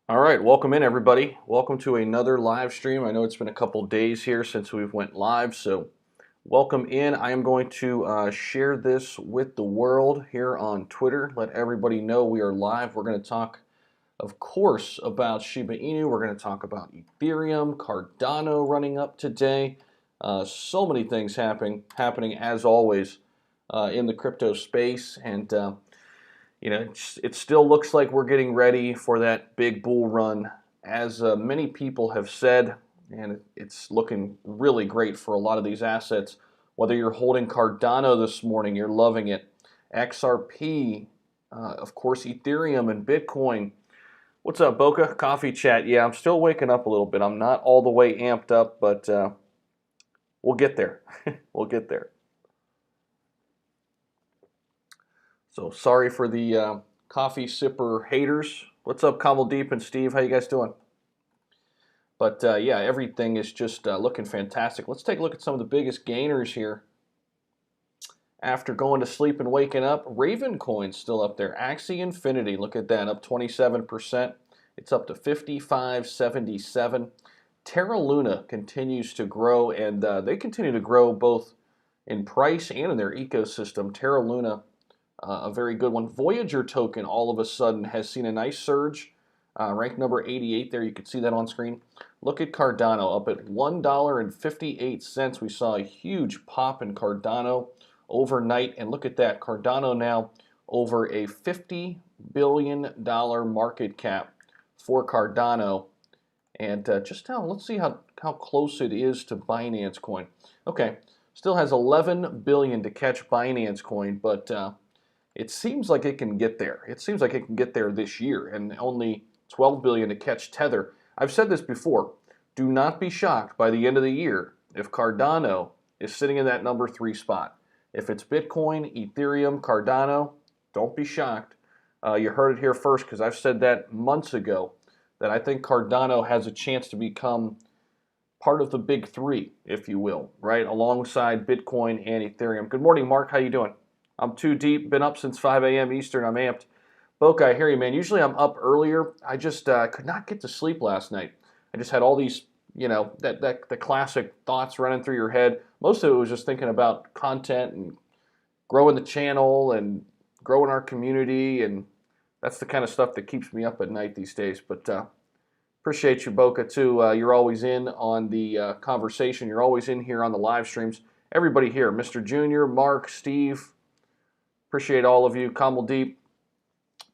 All right, welcome in everybody. Welcome to another live stream. I know it's been a couple days here since we've went live, so welcome in. I am going to share this with the world here on Twitter. Let everybody know we are live. We're going to talk, of course, about Shiba Inu. We're going to talk about Ethereum, Cardano running up today. So many things happening as always in the crypto space, and it still looks like we're getting ready for that big bull run, as many people have said, and it's looking really great for a lot of these assets. Whether you're holding Cardano this morning, you're loving it. XRP, of course, Ethereum and Bitcoin. What's up, Boca? Coffee chat. Yeah, I'm still waking up a little bit. I'm not all the way amped up, but we'll get there. We'll get there. So sorry for the coffee sipper haters. What's up, Kamal Deep and Steve? How you guys doing? But yeah, everything is just looking fantastic. Let's take a look at some of the biggest gainers here. After going to sleep and waking up, Ravencoin still up there. Axie Infinity, look at that, up 27%. It's up to 55.77. Terra Luna continues to grow, and they continue to grow both in price and in their ecosystem. Terra Luna, a very good one. Voyager token all of a sudden has seen a nice surge. Ranked number 88 there. You can see that on screen. Look at Cardano up at $1.58. We saw a huge pop in Cardano overnight. And look at that. Cardano now over a $50 billion market cap for Cardano. And let's see how close it is to Binance Coin. Okay, still has 11 billion to catch Binance Coin, but it seems like it can get there. It seems like it can get there this year, and only 12 billion to catch Tether. I've said this before. Do not be shocked by the end of the year if Cardano is sitting in that number 3 spot. If it's Bitcoin, Ethereum, Cardano, don't be shocked. You heard it here first, because I've said that months ago, that I think Cardano has a chance to become part of the big 3, if you will, right, alongside Bitcoin and Ethereum. Good morning, Mark. How you doing? I'm too deep. Been up since 5 a.m. Eastern. I'm amped. Boca, I hear you, man. Usually I'm up earlier. I just could not get to sleep last night. I just had all these, the classic thoughts running through your head. Most of it was just thinking about content and growing the channel and growing our community, and that's the kind of stuff that keeps me up at night these days. But appreciate you, Boca, too. You're always in on the conversation. You're always in here on the live streams. Everybody here, Mr. Junior, Mark, Steve. Appreciate all of you. Kamal Deep.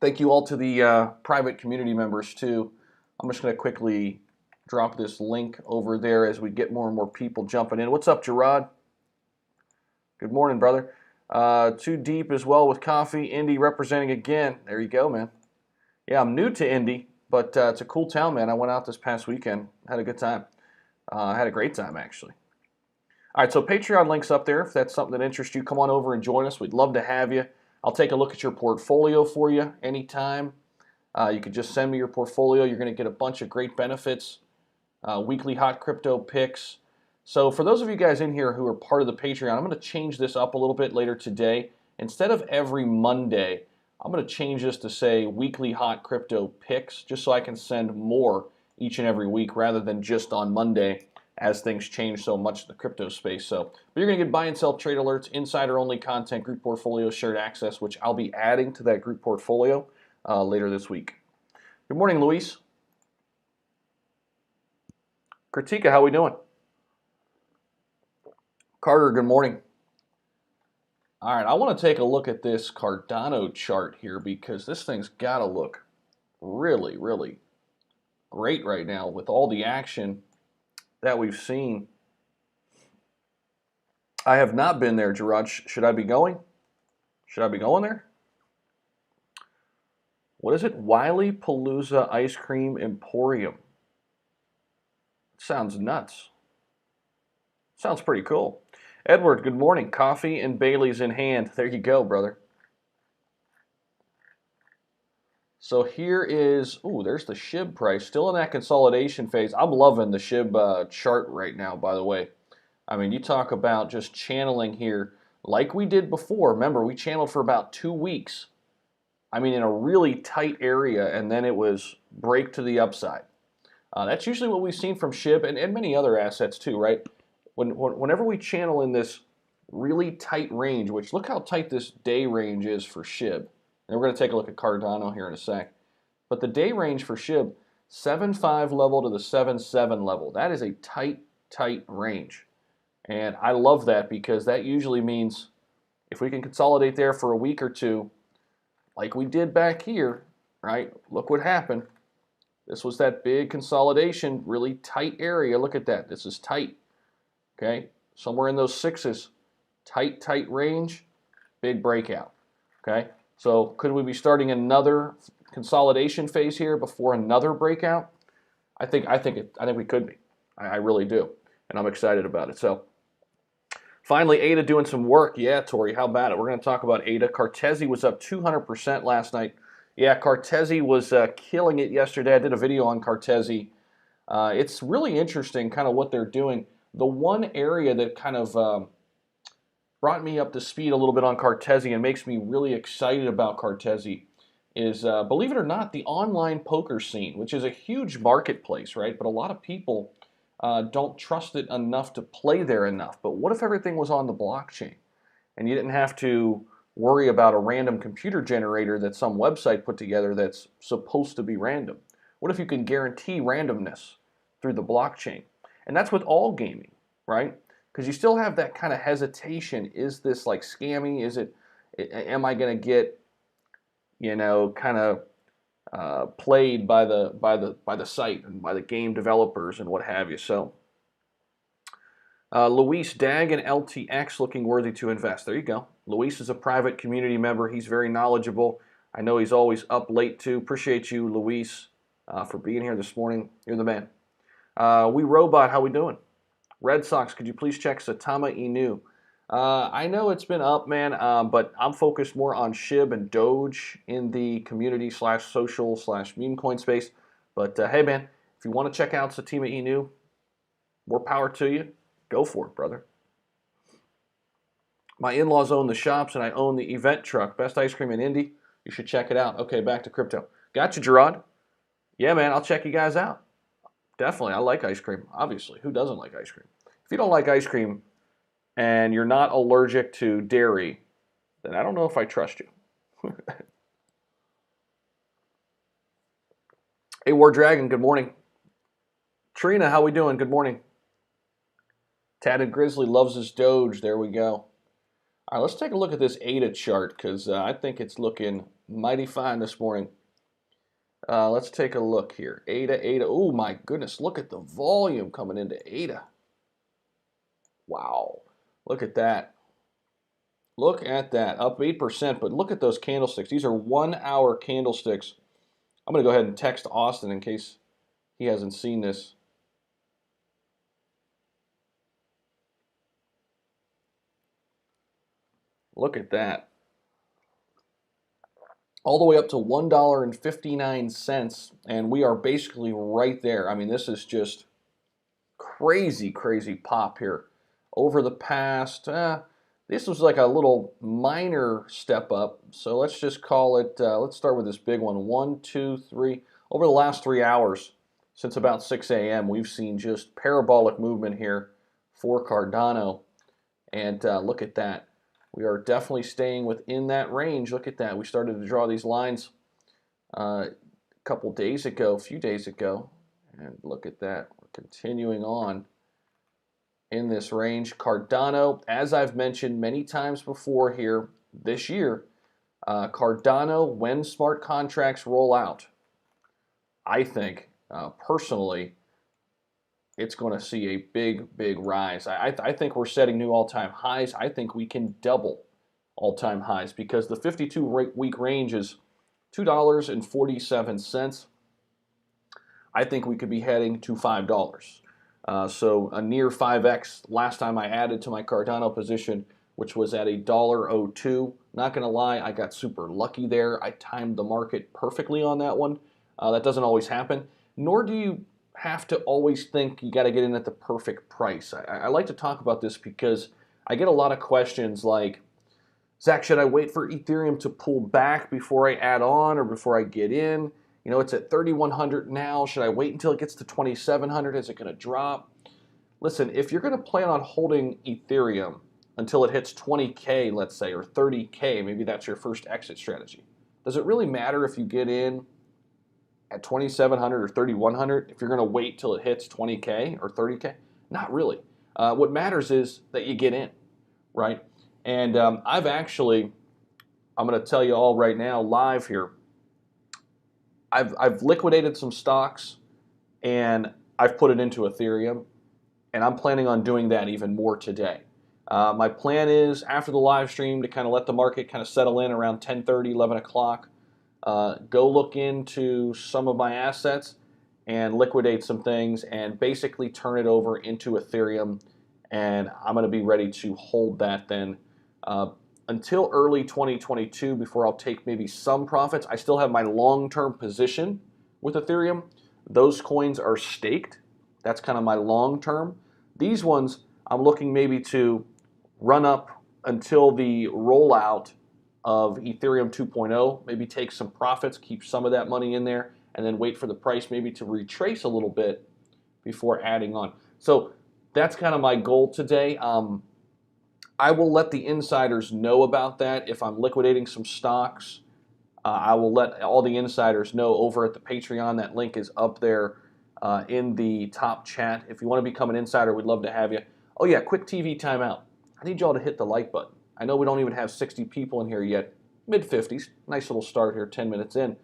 Thank you all to the private community members, too. I'm just going to quickly drop this link over there as we get more and more people jumping in. What's up, Gerard? Good morning, brother. Too Deep as well with coffee. Indy representing again. There you go, man. Yeah, I'm new to Indy, but it's a cool town, man. I went out this past weekend. Had a good time. Had a great time, actually. All right, so Patreon link's up there. If that's something that interests you, come on over and join us. We'd love to have you. I'll take a look at your portfolio for you anytime. You could just send me your portfolio. You're going to get a bunch of great benefits, weekly hot crypto picks. So for those of you guys in here who are part of the Patreon, I'm going to change this up a little bit later today. Instead of every Monday, I'm going to change this to say weekly hot crypto picks, just so I can send more each and every week rather than just on Monday, as things change so much in the crypto space. But you're going to get buy and sell trade alerts, insider-only content, group portfolio, shared access, which I'll be adding to that group portfolio later this week. Good morning, Luis. Kritika, how we doing? Carter, good morning. All right, I want to take a look at this Cardano chart here, because this thing's got to look really, really great right now with all the action that we've seen. I have not been there, Gerard. Should I be going? Should I be going there? What is it? Wiley Palooza Ice Cream Emporium. Sounds nuts. Sounds pretty cool. Edward, good morning. Coffee and Bailey's in hand. There you go, brother. So here is, there's the SHIB price, still in that consolidation phase. I'm loving the SHIB chart right now, by the way. I mean, you talk about just channeling here like we did before. Remember, we channeled for about 2 weeks. I mean, in a really tight area, and then it was break to the upside. That's usually what we've seen from SHIB and many other assets too, right? Whenever we channel in this really tight range, which look how tight this day range is for SHIB. And we're going to take a look at Cardano here in a sec. But the day range for SHIB, 7.5 level to the 7.7 level. That is a tight, tight range. And I love that because that usually means if we can consolidate there for a week or two, like we did back here, right? Look what happened. This was that big consolidation, really tight area. Look at that. This is tight. Okay? Somewhere in those sixes. Tight, tight range, big breakout. Okay? So could we be starting another consolidation phase here before another breakout? I think we could be. I really do. And I'm excited about it. So finally, ADA doing some work. Yeah, Tori, how about it? We're going to talk about ADA. Cartesi was up 200% last night. Yeah, Cartesi was killing it yesterday. I did a video on Cartesi. It's really interesting kind of what they're doing. The one area that kind of brought me up to speed a little bit on Cartesi and makes me really excited about Cartesi is, believe it or not, the online poker scene, which is a huge marketplace, right? But a lot of people don't trust it enough to play there enough. But what if everything was on the blockchain and you didn't have to worry about a random computer generator that some website put together that's supposed to be random? What if you can guarantee randomness through the blockchain? And that's with all gaming, right? Because you still have that kind of hesitation. Is this like scammy? Is it? Am I going to get, you know, kind of played by the site and by the game developers and what have you? So, Luis Dag and LTX looking worthy to invest. There you go. Luis is a private community member. He's very knowledgeable. I know he's always up late too. Appreciate you, Luis, for being here this morning. You're the man. We Robot, how we doing? Red Sox, could you please check Satama Inu? I know it's been up, man, but I'm focused more on SHIB and Doge in the community /social /meme coin space. But hey, man, if you want to check out Satama Inu, more power to you. Go for it, brother. My in-laws own the shops, and I own the event truck. Best ice cream in Indy. You should check it out. Okay, back to crypto. Gotcha, Gerard. Yeah, man, I'll check you guys out. Definitely, I like ice cream, obviously. Who doesn't like ice cream? If you don't like ice cream and you're not allergic to dairy, then I don't know if I trust you. Hey, War Dragon, good morning. Trina, how we doing? Good morning. Tatted Grizzly loves his Doge. There we go. All right, let's take a look at this ADA chart because I think it's looking mighty fine this morning. Let's take a look here. ADA. Oh, my goodness. Look at the volume coming into ADA. Wow. Look at that. Look at that. Up 8%, but look at those candlesticks. These are 1 hour candlesticks. I'm going to go ahead and text Austin in case he hasn't seen this. Look at that. All the way up to $1.59, and we are basically right there. I mean, this is just crazy, crazy pop here. Over the past, this was like a little minor step up. So let's just call it, let's start with this big one. 1, 2, 3. Over the last 3 hours, since about 6 a.m., we've seen just parabolic movement here for Cardano. And look at that. We are definitely staying within that range. Look at that. We started to draw these lines a few days ago. And look at that. We're continuing on in this range. Cardano, as I've mentioned many times before here this year, Cardano, when smart contracts roll out, I think, personally, it's going to see a big, big rise. I think we're setting new all-time highs. I think we can double all-time highs because the 52-week range is $2.47. I think we could be heading to $5. So a near 5x last time I added to my Cardano position, which was at $1.02. Not going to lie, I got super lucky there. I timed the market perfectly on that one. That doesn't always happen, nor do you have to always think you got to get in at the perfect price. I like to talk about this because I get a lot of questions like, Zach, should I wait for Ethereum to pull back before I add on or before I get in? You know, it's at 3,100 now. Should I wait until it gets to 2,700? Is it going to drop? Listen, if you're going to plan on holding Ethereum until it hits 20K, let's say, or 30K, maybe that's your first exit strategy. Does it really matter if you get in at 2,700 or 3,100 if you're going to wait till it hits 20K or 30K? Not really. What matters is that you get in, right? And I'm going to tell you all right now, live here, I've liquidated some stocks and I've put it into Ethereum, and I'm planning on doing that even more today. My plan is after the live stream to kind of let the market kind of settle in around 10:30, 11 o'clock. Go look into some of my assets and liquidate some things and basically turn it over into Ethereum, and I'm going to be ready to hold that then until early 2022 before I'll take maybe some profits. I still have my long-term position with Ethereum. Those coins are staked. That's kind of my long-term. These ones I'm looking maybe to run up until the rollout of Ethereum 2.0, maybe take some profits, keep some of that money in there, and then wait for the price maybe to retrace a little bit before adding on. So that's kind of my goal today. I will let the insiders know about that. If I'm liquidating some stocks, I will let all the insiders know over at the Patreon. That link is up there in the top chat. If you want to become an insider, we'd love to have you. Oh yeah, quick TV timeout. I need y'all to hit the like button. I know we don't even have 60 people in here yet. Mid-50s. Nice little start here, 10 minutes in.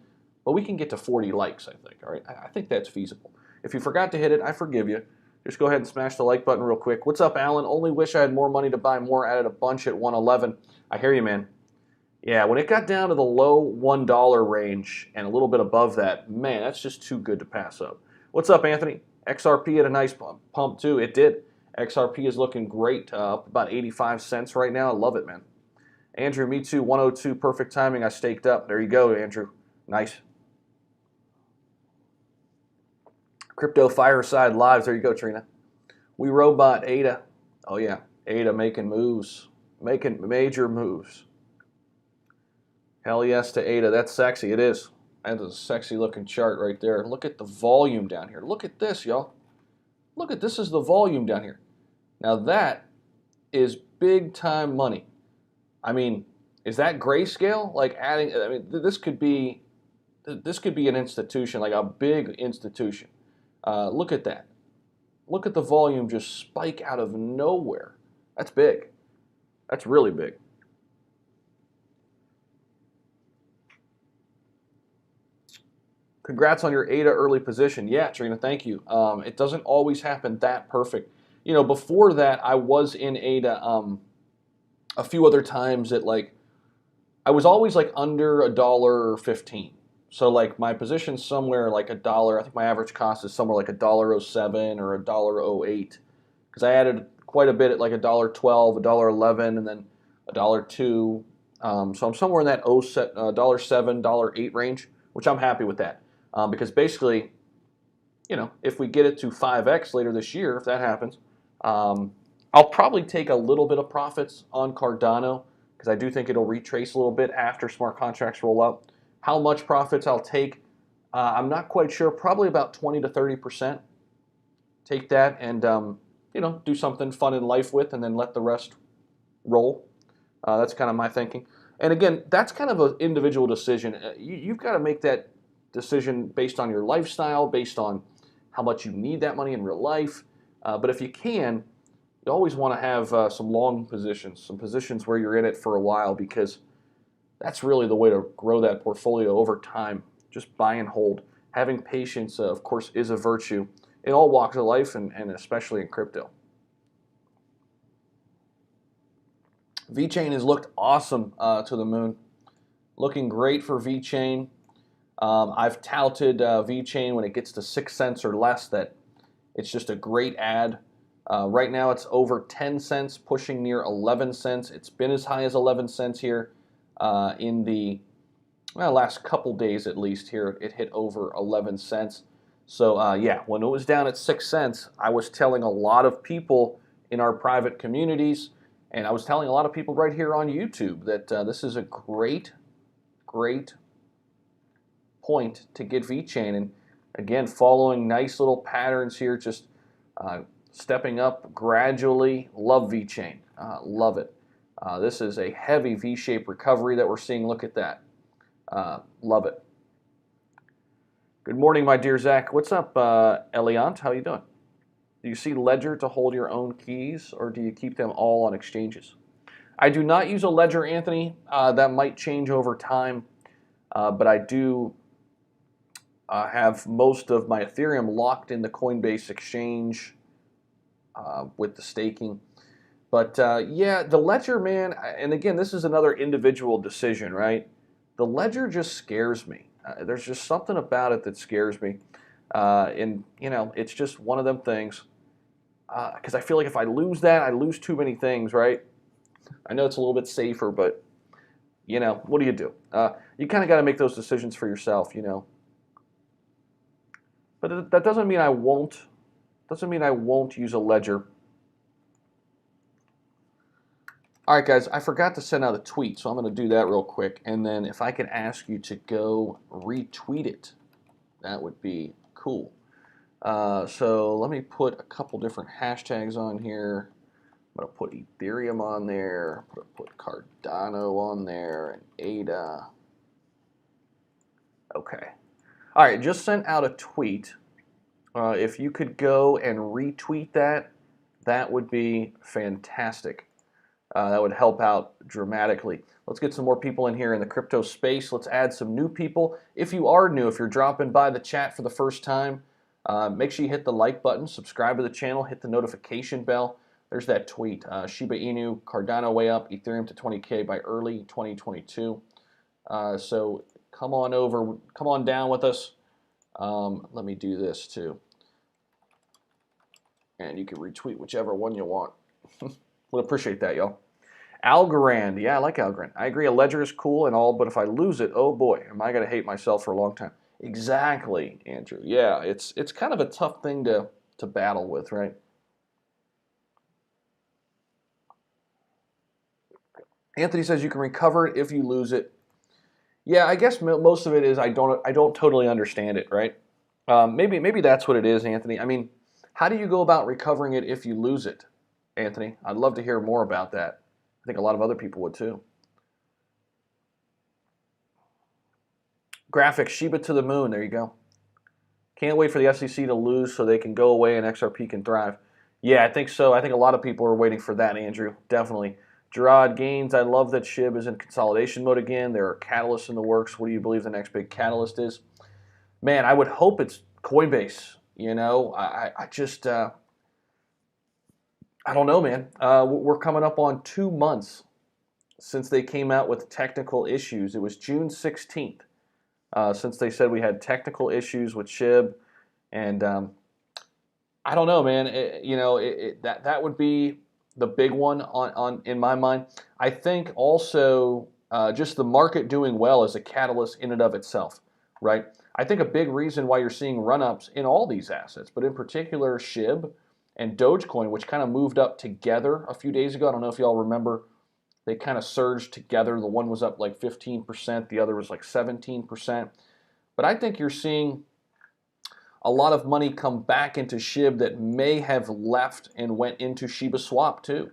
But we can get to 40 likes, I think. All right, I think that's feasible. If you forgot to hit it, I forgive you. Just go ahead and smash the like button real quick. What's up, Alan? Only wish I had more money to buy more. Added a bunch at 111. I hear you, man. Yeah, when it got down to the low $1 range and a little bit above that, man, that's just too good to pass up. What's up, Anthony? XRP had a nice pump too. It did. XRP is looking great, up about 85 cents right now. I love it, man. Andrew, me too. 102, perfect timing. I staked up. There you go, Andrew. Nice. Crypto Fireside Lives. There you go, Trina. We Robot, Ada. Oh, yeah. Ada making moves. Making major moves. Hell yes to Ada. That's sexy. It is. That is a sexy looking chart right there. Look at the volume down here. Look at this, y'all. Look at this is the volume down here. Now that is big time money. I mean, is that grayscale? Like adding, I mean, this could be an institution, like a big institution. Look at that. Look at the volume just spike out of nowhere. That's big. That's really big. Congrats on your ADA early position. Yeah, Trina, thank you. It doesn't always happen that perfect. You know, before that, I was in ADA a few other times at like, I was always like under $1.15. So like my position's somewhere like $1. I think my average cost is somewhere like $1.07 or $1.08 because I added quite a bit at like $1.12, $1.11, and then $1.02. So I'm somewhere in that $1.07, $1.08 range, which I'm happy with that because basically, you know, if we get it to 5x later this year, if that happens, I'll probably take a little bit of profits on Cardano because I do think it'll retrace a little bit after smart contracts roll out. How much profits I'll take, I'm not quite sure. Probably about 20 to 30%. Take that and you know, do something fun in life with, and then let the rest roll. That's kind of my thinking. And again, that's kind of an individual decision. You've got to make that decision based on your lifestyle, based on how much you need that money in real life. But if you can, you always want to have some long positions, some positions where you're in it for a while, because that's really the way to grow that portfolio over time. Just buy and hold. Having patience, of course, is a virtue in all walks of life, and especially in crypto. VeChain has looked awesome to the moon. Looking great for VeChain. I've touted VeChain when it gets to 6 cents or less that it's just a great ad. Right now it's over 10 cents, pushing near 11 cents. It's been as high as 11 cents here in the last couple days at least here. It hit over 11 cents. So yeah, when it was down at 6 cents, I was telling a lot of people in our private communities, and I was telling a lot of people right here on YouTube that this is a great point to get VeChain. And again, following nice little patterns here, just stepping up gradually. Love VeChain. Love it. This is a heavy V-shaped recovery that we're seeing. Look at that. Love it. Good morning, my dear Zach. What's up, Eliant? How you doing? Do you see Ledger to hold your own keys, or do you keep them all on exchanges? I do not use a Ledger, Anthony. That might change over time, but I do have most of my Ethereum locked in the Coinbase exchange with the staking. But yeah, the Ledger, man, and again, this is another individual decision, right? The Ledger just scares me. There's just something about it that scares me. And, you know, it's just one of them things. Because I feel like if I lose that, I lose too many things, right? I know it's a little bit safer, but, you know, what do? You kind of got to make those decisions for yourself, you know. But that doesn't mean I won't. Doesn't mean I won't use a Ledger. All right, guys, I forgot to send out a tweet, so I'm going to do that real quick. And then if I could ask you to go retweet it, that would be cool. So let me put a couple different hashtags on here. I'm going to put Ethereum on there, put Cardano on there, and ADA. Okay. All right, just sent out a tweet. If you could go and retweet that, that would be fantastic. That would help out dramatically. Let's get some more people in here in the crypto space. Let's add some new people. If you are new, if you're dropping by the chat for the first time, make sure you hit the like button, subscribe to the channel, hit the notification bell. There's that tweet. Shiba Inu, Cardano way up, Ethereum to 20K by early 2022. So come on over, come on down with us. Let me do this too. And you can retweet whichever one you want. Would appreciate that, y'all. Algorand. Yeah, I like Algorand. I agree, a Ledger is cool and all, but if I lose it, oh boy, am I going to hate myself for a long time. Exactly, Andrew. Yeah, it's kind of a tough thing to battle with, right? Anthony says you can recover it if you lose it. Yeah, I guess most of it is I don't totally understand it, right? Maybe that's what it is, Anthony. I mean, how do you go about recovering it if you lose it, Anthony? I'd love to hear more about that. I think a lot of other people would too. Graphics, Shiba to the moon. There you go. Can't wait for the SEC to lose so they can go away and XRP can thrive. Yeah, I think so. I think a lot of people are waiting for that, Andrew. Definitely. Gerard Gaines, I love that SHIB is in consolidation mode again. There are catalysts in the works. What do you believe the next big catalyst is? Man, I would hope it's Coinbase. You know, I just, I don't know, man. We're coming up on 2 months since they came out with technical issues. It was June 16th since they said we had technical issues with SHIB. And I don't know, man. That would be the big one in my mind. I think also just the market doing well is a catalyst in and of itself, right? I think a big reason why you're seeing run-ups in all these assets, but in particular SHIB and Dogecoin, which kind of moved up together a few days ago. I don't know if y'all remember. They kind of surged together. The one was up like 15%. The other was like 17%. But I think you're seeing a lot of money come back into SHIB that may have left and went into Shiba Swap too.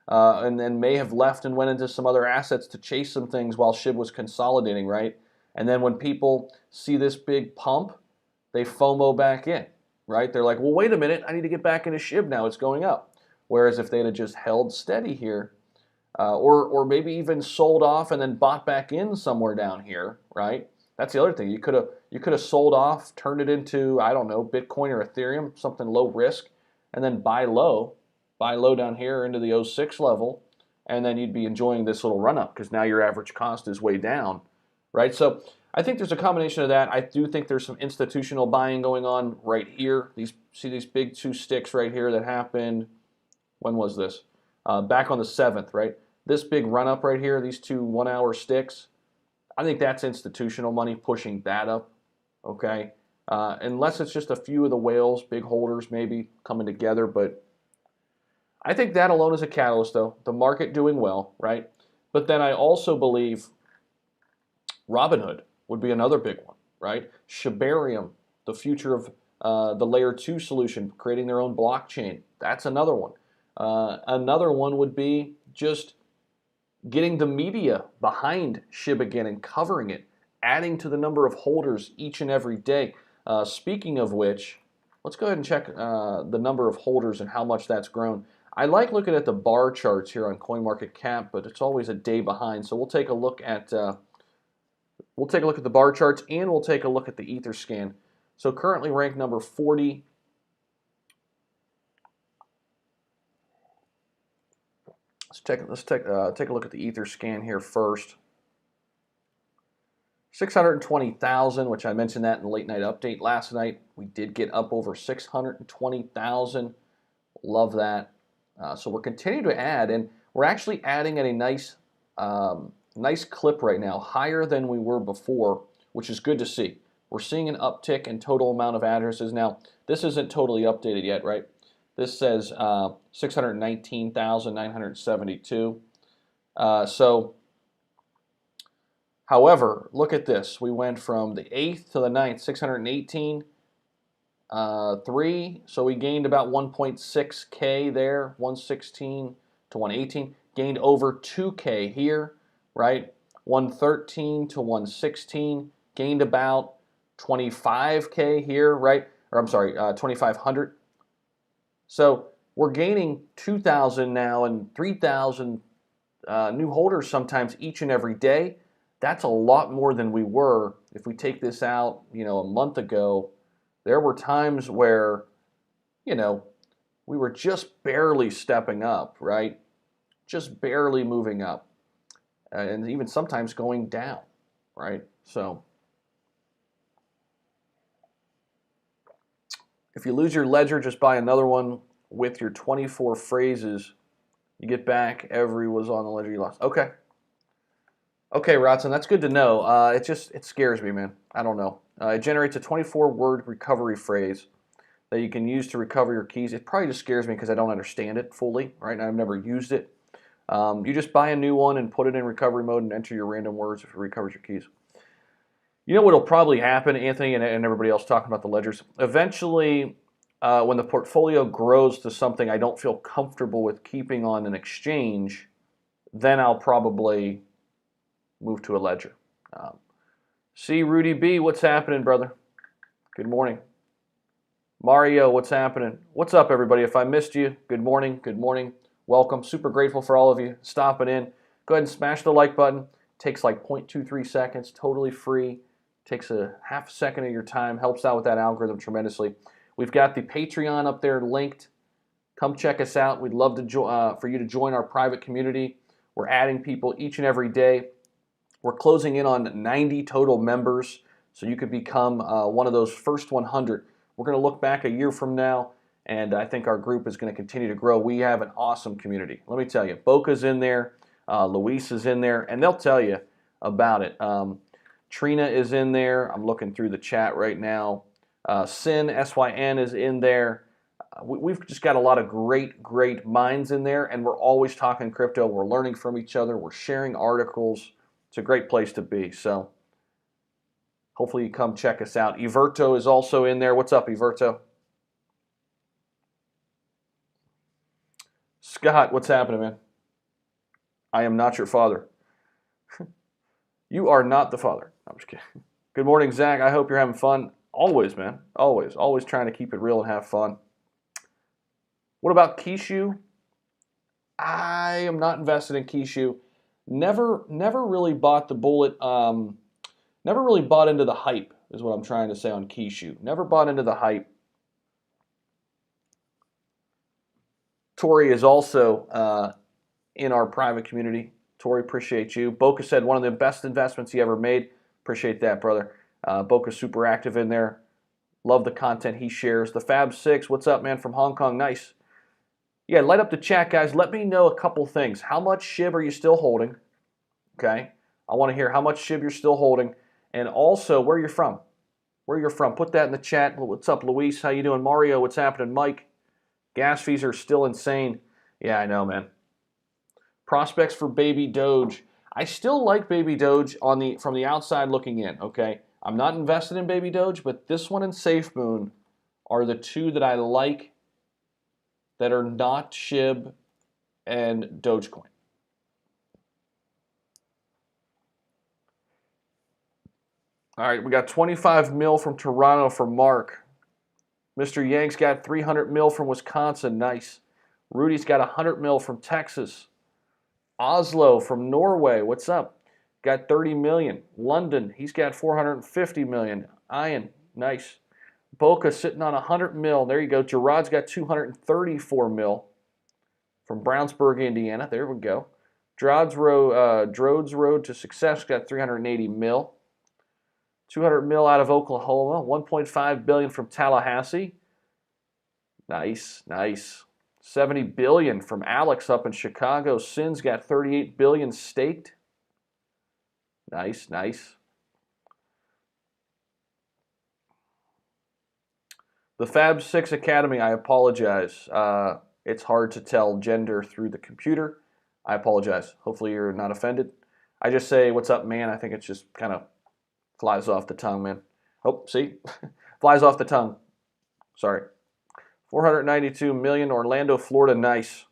And then may have left and went into some other assets to chase some things while SHIB was consolidating, right? And then when people see this big pump, they FOMO back in, right? They're like, well, wait a minute, I need to get back into SHIB now, it's going up. Whereas if they'd have just held steady here, or maybe even sold off and then bought back in somewhere down here, right? That's the other thing. You could have sold off, turned it into, I don't know, Bitcoin or Ethereum, something low risk, and then buy low down here into the 06 level, and then you'd be enjoying this little run up because now your average cost is way down, right? So I think there's a combination of that. I do think there's some institutional buying going on right here. See these big 2 sticks right here that happened. When was this? Back on the 7th, right? This big run up right here, these 2 1-hour sticks. I think that's institutional money pushing that up, okay? Unless it's just a few of the whales, big holders maybe coming together. But I think that alone is a catalyst, though. The market doing well, right? But then I also believe Robinhood would be another big one, right? Shibarium, the future of the layer 2 solution, creating their own blockchain. That's another one. Another one would be just getting the media behind SHIB again and covering it, adding to the number of holders each and every day. Speaking of which, let's go ahead and check the number of holders and how much that's grown. I like looking at the bar charts here on CoinMarketCap, but it's always a day behind. So we'll take a look at the bar charts, and we'll take a look at the Etherscan. So currently ranked number 40. Let's take a look at the Etherscan here first. 620,000, which I mentioned that in the late night update last night. We did get up over 620,000. Love that. So we're continuing to add, and we're actually adding at a nice clip right now, higher than we were before, which is good to see. We're seeing an uptick in total amount of addresses. Now, this isn't totally updated yet, right? This says 619,972. However, look at this. We went from the 8th to the 9th, 618, 3. So we gained about 1.6K there, 116 to 118. Gained over 2K here, right? 113 to 116. Gained about 25K here, right? Or I'm sorry, 2,500. So we're gaining 2,000 now and 3,000 new holders sometimes each and every day. That's a lot more than we were. If we take this out, a month ago, there were times where, we were just barely stepping up, right? Just barely moving up, and even sometimes going down, right? So if you lose your ledger, just buy another one with your 24 phrases. You get back every was on the ledger you lost. Okay. Okay, Rodson, that's good to know. It scares me, man. I don't know. It generates a 24-word recovery phrase that you can use to recover your keys. It probably just scares me because I don't understand it fully, right? I've never used it. You just buy a new one and put it in recovery mode and enter your random words if it recovers your keys. You know what will probably happen, Anthony, and everybody else talking about the ledgers? Eventually, when the portfolio grows to something I don't feel comfortable with keeping on an exchange, then I'll probably move to a ledger. See, Rudy B, what's happening, brother? Good morning. Mario, what's happening? What's up, everybody? If I missed you, good morning, good morning. Welcome. Super grateful for all of you stopping in. Go ahead and smash the like button. Takes like 0.23 seconds, totally free. Takes a half second of your time. Helps out with that algorithm tremendously. We've got the Patreon up there linked. Come check us out. We'd love to for you to join our private community. We're adding people each and every day. We're closing in on 90 total members, so you could become one of those first 100. We're going to look back a year from now, and I think our group is going to continue to grow. We have an awesome community. Let me tell you, Boca's in there, Luis is in there, and they'll tell you about it. Trina is in there. I'm looking through the chat right now. Sin, S-Y-N, is in there. We've just got a lot of great minds in there, and we're always talking crypto. We're learning from each other. We're sharing articles. It's a great place to be. So hopefully you come check us out. Everto is also in there. What's up, Everto? Scott, what's happening, man? I am not your father. You are not the father. I'm just kidding. Good morning, Zach. I hope you're having fun. Always, man. Always. Always trying to keep it real and have fun. What about Kishu? I am not invested in Kishu. Never really bought the bullet. Never really bought into the hype, is what I'm trying to say on Kishu. Never bought into the hype. Tori is also in our private community. Tori, appreciate you. Boca said one of the best investments he ever made. Appreciate that, brother. Boca's super active in there. Love the content he shares. The Fab6, what's up, man, from Hong Kong? Nice. Yeah, light up the chat, guys. Let me know a couple things. How much SHIB are you still holding? Okay. I want to hear how much SHIB you're still holding, and also where you're from. Where you're from. Put that in the chat. What's up, Luis? How you doing? Mario, what's happening? Mike? Gas fees are still insane. Yeah, I know, man. Prospects for Baby Doge. I still like Baby Doge from the outside looking in, okay? I'm not invested in Baby Doge, but this one and SafeMoon are the two that I like that are not SHIB and Dogecoin. All right, we got 25 mil from Toronto for Mark. Mr. Yank's got 300 mil from Wisconsin. Nice. Rudy's got 100 mil from Texas. Oslo from Norway. What's up? Got 30 million. London, he's got 450 million. Ian, nice. Boca sitting on 100 mil. There you go. Gerard's got 234 mil from Brownsburg, Indiana. There we go. Drodes Road to Success got 380 mil. 200 mil out of Oklahoma. 1.5 billion from Tallahassee. Nice, nice. 70 billion from Alex up in Chicago. Sin's got 38 billion staked. Nice, nice. The Fab 6 Academy, I apologize. It's hard to tell gender through the computer. I apologize. Hopefully you're not offended. I just say, what's up, man? I think it's just kind of flies off the tongue, man. Oh, see? Flies off the tongue. Sorry. 492 million, Orlando, Florida, nice.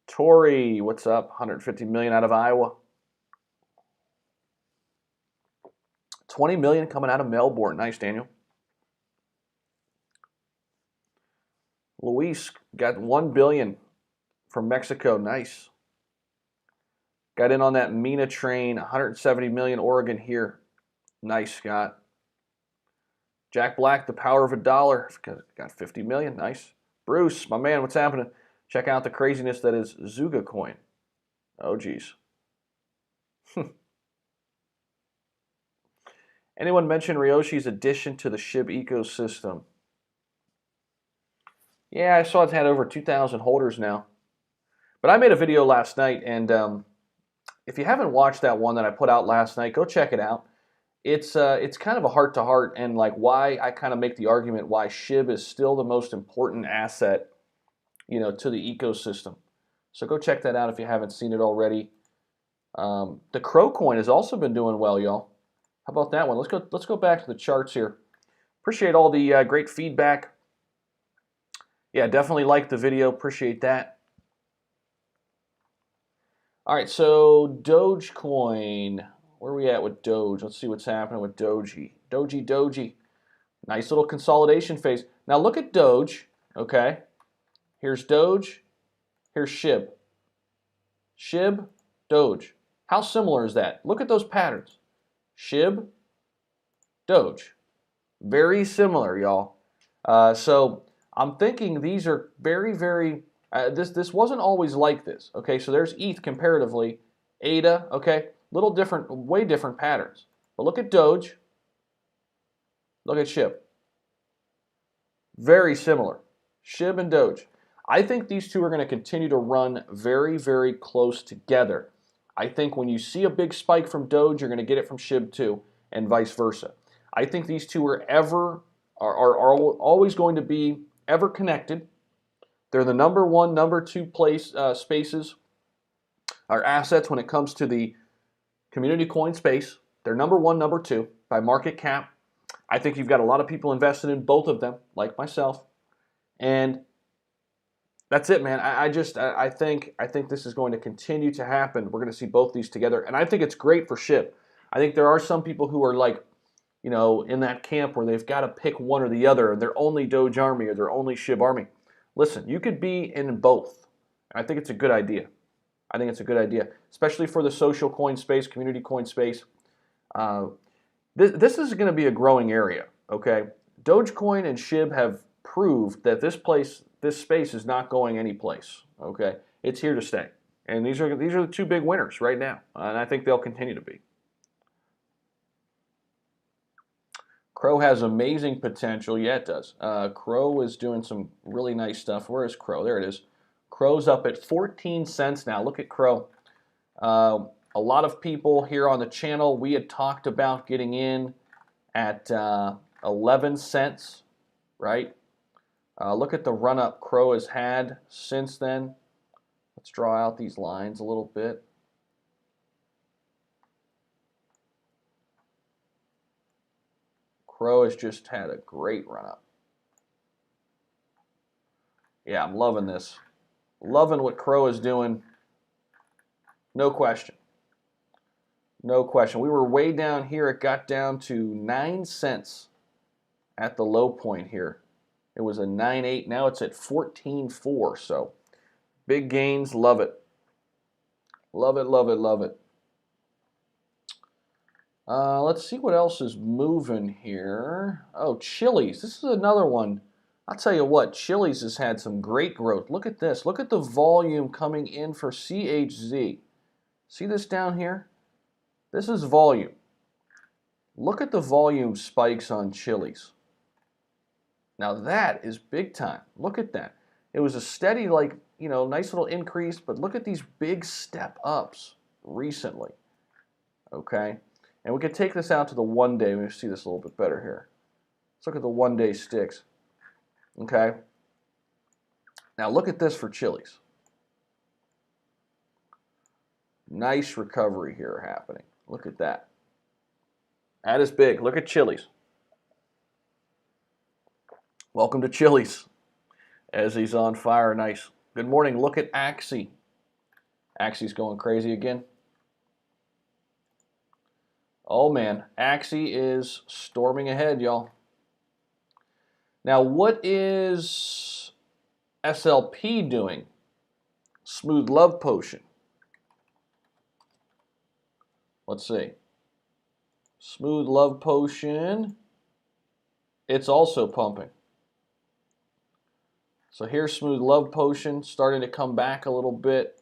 Tori, what's up? 150 million out of Iowa. 20 million coming out of Melbourne. Nice, Daniel. Luis got 1 billion from Mexico. Nice. Got in on that Mina train. 170 million Oregon here. Nice, Scott. Jack Black, the power of $1. Got 50 million. Nice. Bruce, my man, what's happening? Check out the craziness that is Zuga coin. Oh, geez. Anyone mention Ryoshi's addition to the SHIB ecosystem? Yeah, I saw it's had over 2,000 holders now. But I made a video last night, and if you haven't watched that one that I put out last night, go check it out. It's kind of a heart-to-heart, and like why I kind of make the argument why SHIB is still the most important asset, you know, to the ecosystem. So go check that out if you haven't seen it already. The Crow coin has also been doing well, y'all. How about that one? Let's go back to the charts here. Appreciate all the great feedback. Yeah, definitely like the video. Appreciate that. All right, so Dogecoin. Where are we at with Doge? Let's see what's happening with Doji. Doji. Nice little consolidation phase. Now look at Doge, okay? Here's Doge. Here's SHIB. SHIB, Doge. How similar is that? Look at those patterns. SHIB, Doge. Very similar, y'all. So I'm thinking these are very, very... this wasn't always like this, okay? So there's ETH comparatively. ADA, okay? Little different, way different patterns. But look at Doge. Look at SHIB. Very similar. SHIB and Doge. I think these two are going to continue to run very, very close together. I think when you see a big spike from Doge, you're going to get it from SHIB too, and vice versa. I think these two are always going to be ever connected. They're the number one, number two place spaces, or assets when it comes to the community coin space. They're number one, number two by market cap. I think you've got a lot of people invested in both of them, like myself. And that's it, man. I think this is going to continue to happen. We're going to see both these together. And I think it's great for SHIB. I think there are some people who are like, you know, in that camp where they've got to pick one or the other. They're only Doge Army or they're only SHIB Army. Listen, you could be in both. I think it's a good idea. I think it's a good idea, especially for the social coin space, community coin space. This is going to be a growing area, okay? Dogecoin and SHIB have proved that this space is not going anyplace, okay? It's here to stay. And these are the two big winners right now, and I think they'll continue to be. Crow has amazing potential. Yeah, it does. Crow is doing some really nice stuff. Where is Crow? There it is. Crow's up at 14 cents now. Look at Crow. A lot of people here on the channel, we had talked about getting in at 11 cents, right? Look at the run-up Crow has had since then. Let's draw out these lines a little bit. Crow has just had a great run up. Yeah, I'm loving this. Loving what Crow is doing. No question. No question. We were way down here. It got down to 9 cents at the low point here. It was a 9.8. Now it's at 14.4. So big gains. Love it. Love it, love it, love it. Let's see what else is moving here. Oh, Chili's. This is another one. I'll tell you what, Chili's has had some great growth. Look at this. Look at the volume coming in for CHZ. See this down here? This is volume. Look at the volume spikes on Chili's. Now that is big time. Look at that. It was a steady, like, you know, nice little increase, but look at these big step ups recently. Okay? And we could take this out to the 1 day. Let me see this a little bit better here. Let's look at the 1 day sticks. Okay? Now look at this for Chili's. Nice recovery here happening. Look at that. That is big. Look at Chili's. Welcome to Chili's. As he's on fire. Nice. Good morning. Look at Axie. Axie's going crazy again. Oh man, Axie is storming ahead, y'all. Now, what is SLP doing? Smooth Love Potion. Let's see. Smooth Love Potion. It's also pumping. So here's Smooth Love Potion starting to come back a little bit.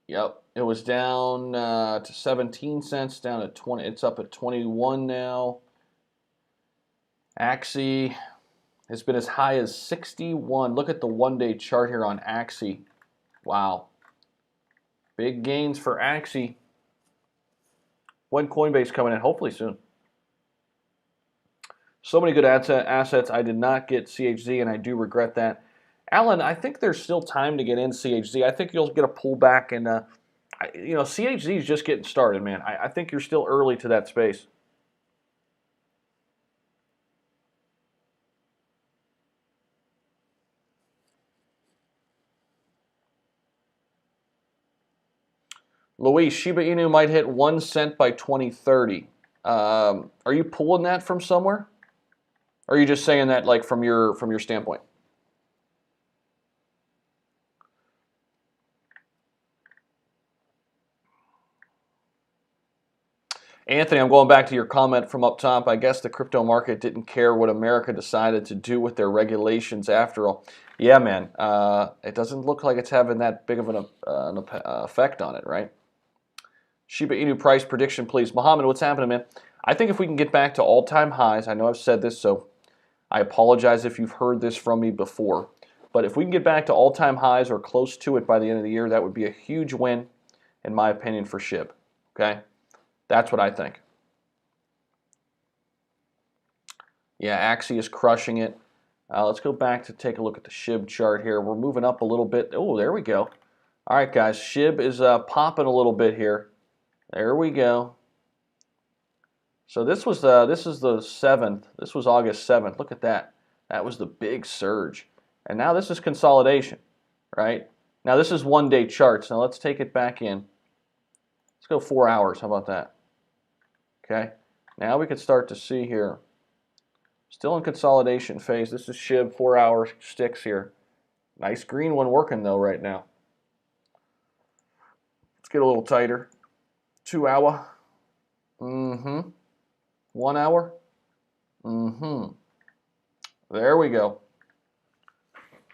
Yep, it was down to 17 cents, down at 20. It's up at 21 now. Axie has been as high as 61. Look at the 1 day chart here on Axie. Wow. Big gains for Axie. When Coinbase coming in? Hopefully soon. So many good assets. I did not get CHZ, and I do regret that. Alan, I think there's still time to get in CHZ. I think you'll get a pullback, and you know, CHZ is just getting started, man. I think you're still early to that space. Luis, Shiba Inu might hit 1 cent by 2030. Are you pulling that from somewhere? Or are you just saying that like from your standpoint? Anthony, I'm going back to your comment from up top. I guess the crypto market didn't care what America decided to do with their regulations after all. Yeah, man. It doesn't look like it's having that big of an effect on it, right? Shiba Inu price prediction, please. Mohammed, what's happening, man? I think if we can get back to all-time highs, I know I've said this, so I apologize if you've heard this from me before. But if we can get back to all-time highs or close to it by the end of the year, that would be a huge win, in my opinion, for SHIB. Okay? That's what I think. Yeah, Axie is crushing it. Let's go back to take a look at the SHIB chart here. We're moving up a little bit. Oh, there we go. All right, guys. SHIB is popping a little bit here. There we go. So this is the 7th. This was August 7th. Look at that. That was the big surge. And now this is consolidation, right? Now this is 1 day charts. Now let's take it back in. Let's go 4 hours. How about that? Okay. Now we can start to see here. Still in consolidation phase. This is SHIB 4 hour sticks here. Nice green one working though right now. Let's get a little tighter. 2 hour. 1 hour. There we go.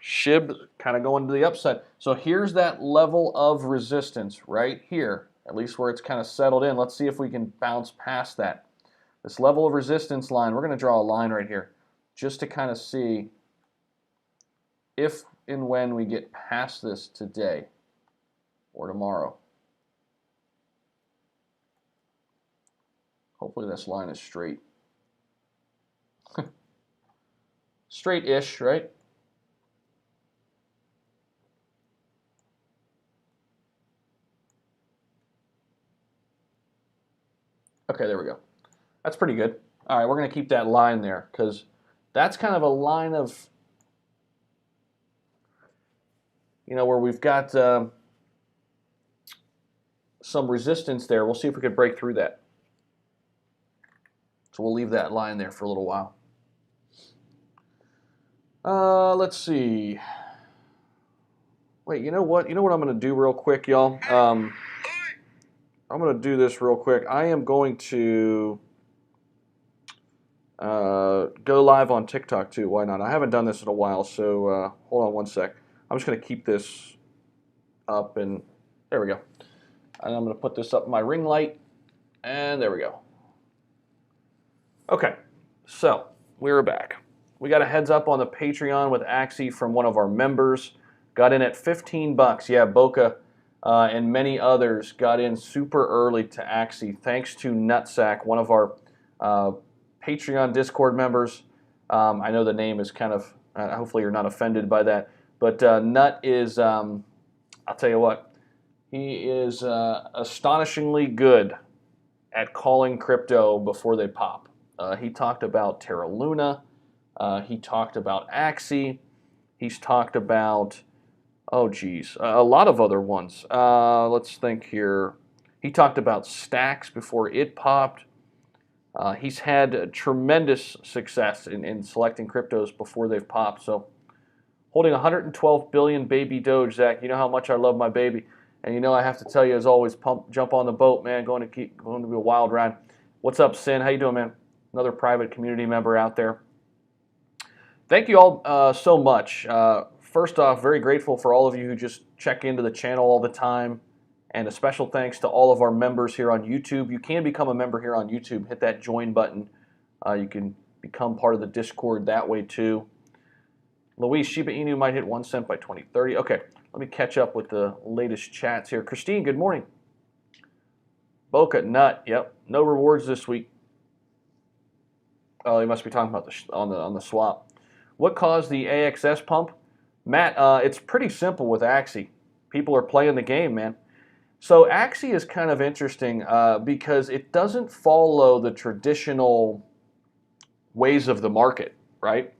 SHIB kind of going to the upside. So here's that level of resistance right here, at least where it's kind of settled in. Let's see if we can bounce past that. This level of resistance line, we're going to draw a line right here just to kind of see if and when we get past this today or tomorrow. Hopefully this line is straight. Straight-ish, right? Okay, there we go. That's pretty good. All right, we're going to keep that line there because that's kind of a line of, where we've got some resistance there. We'll see if we can break through that. So we'll leave that line there for a little while. Let's see. Wait, you know what? You know what I'm going to do real quick, y'all? I'm going to do this real quick. I am going to go live on TikTok too. Why not? I haven't done this in a while, so hold on one sec. I'm just going to keep this up, and there we go. And I'm going to put this up in my ring light, and there we go. Okay, so we're back. We got a heads up on the Patreon with Axie from one of our members. Got in at 15 bucks. Yeah, Boca and many others got in super early to Axie. Thanks to Nutsack, one of our Patreon Discord members. I know the name is kind of, hopefully you're not offended by that. But Nut is, I'll tell you what, he is astonishingly good at calling crypto before they pop. He talked about Terra Luna. He talked about Axie. He's talked about, oh geez, a lot of other ones. Let's think here. He talked about Stacks before it popped. He's had tremendous success in selecting cryptos before they've popped. So holding 112 billion baby Doge, Zach. You know how much I love my baby. And you know I have to tell you, as always, jump on the boat, man. Going to be a wild ride. What's up, Sin? How you doing, man? Another private community member out there. Thank you all so much. First off, very grateful for all of you who just check into the channel all the time. And a special thanks to all of our members here on YouTube. You can become a member here on YouTube. Hit that join button. You can become part of the Discord that way too. Luis, Shiba Inu might hit 1 cent by 2030. Okay, let me catch up with the latest chats here. Christine, good morning. Boca, Nut, yep. No rewards this week. Oh, you must be talking about on the swap. What caused the AXS pump? Matt, it's pretty simple with Axie. People are playing the game, man. So Axie is kind of interesting because it doesn't follow the traditional ways of the market, right?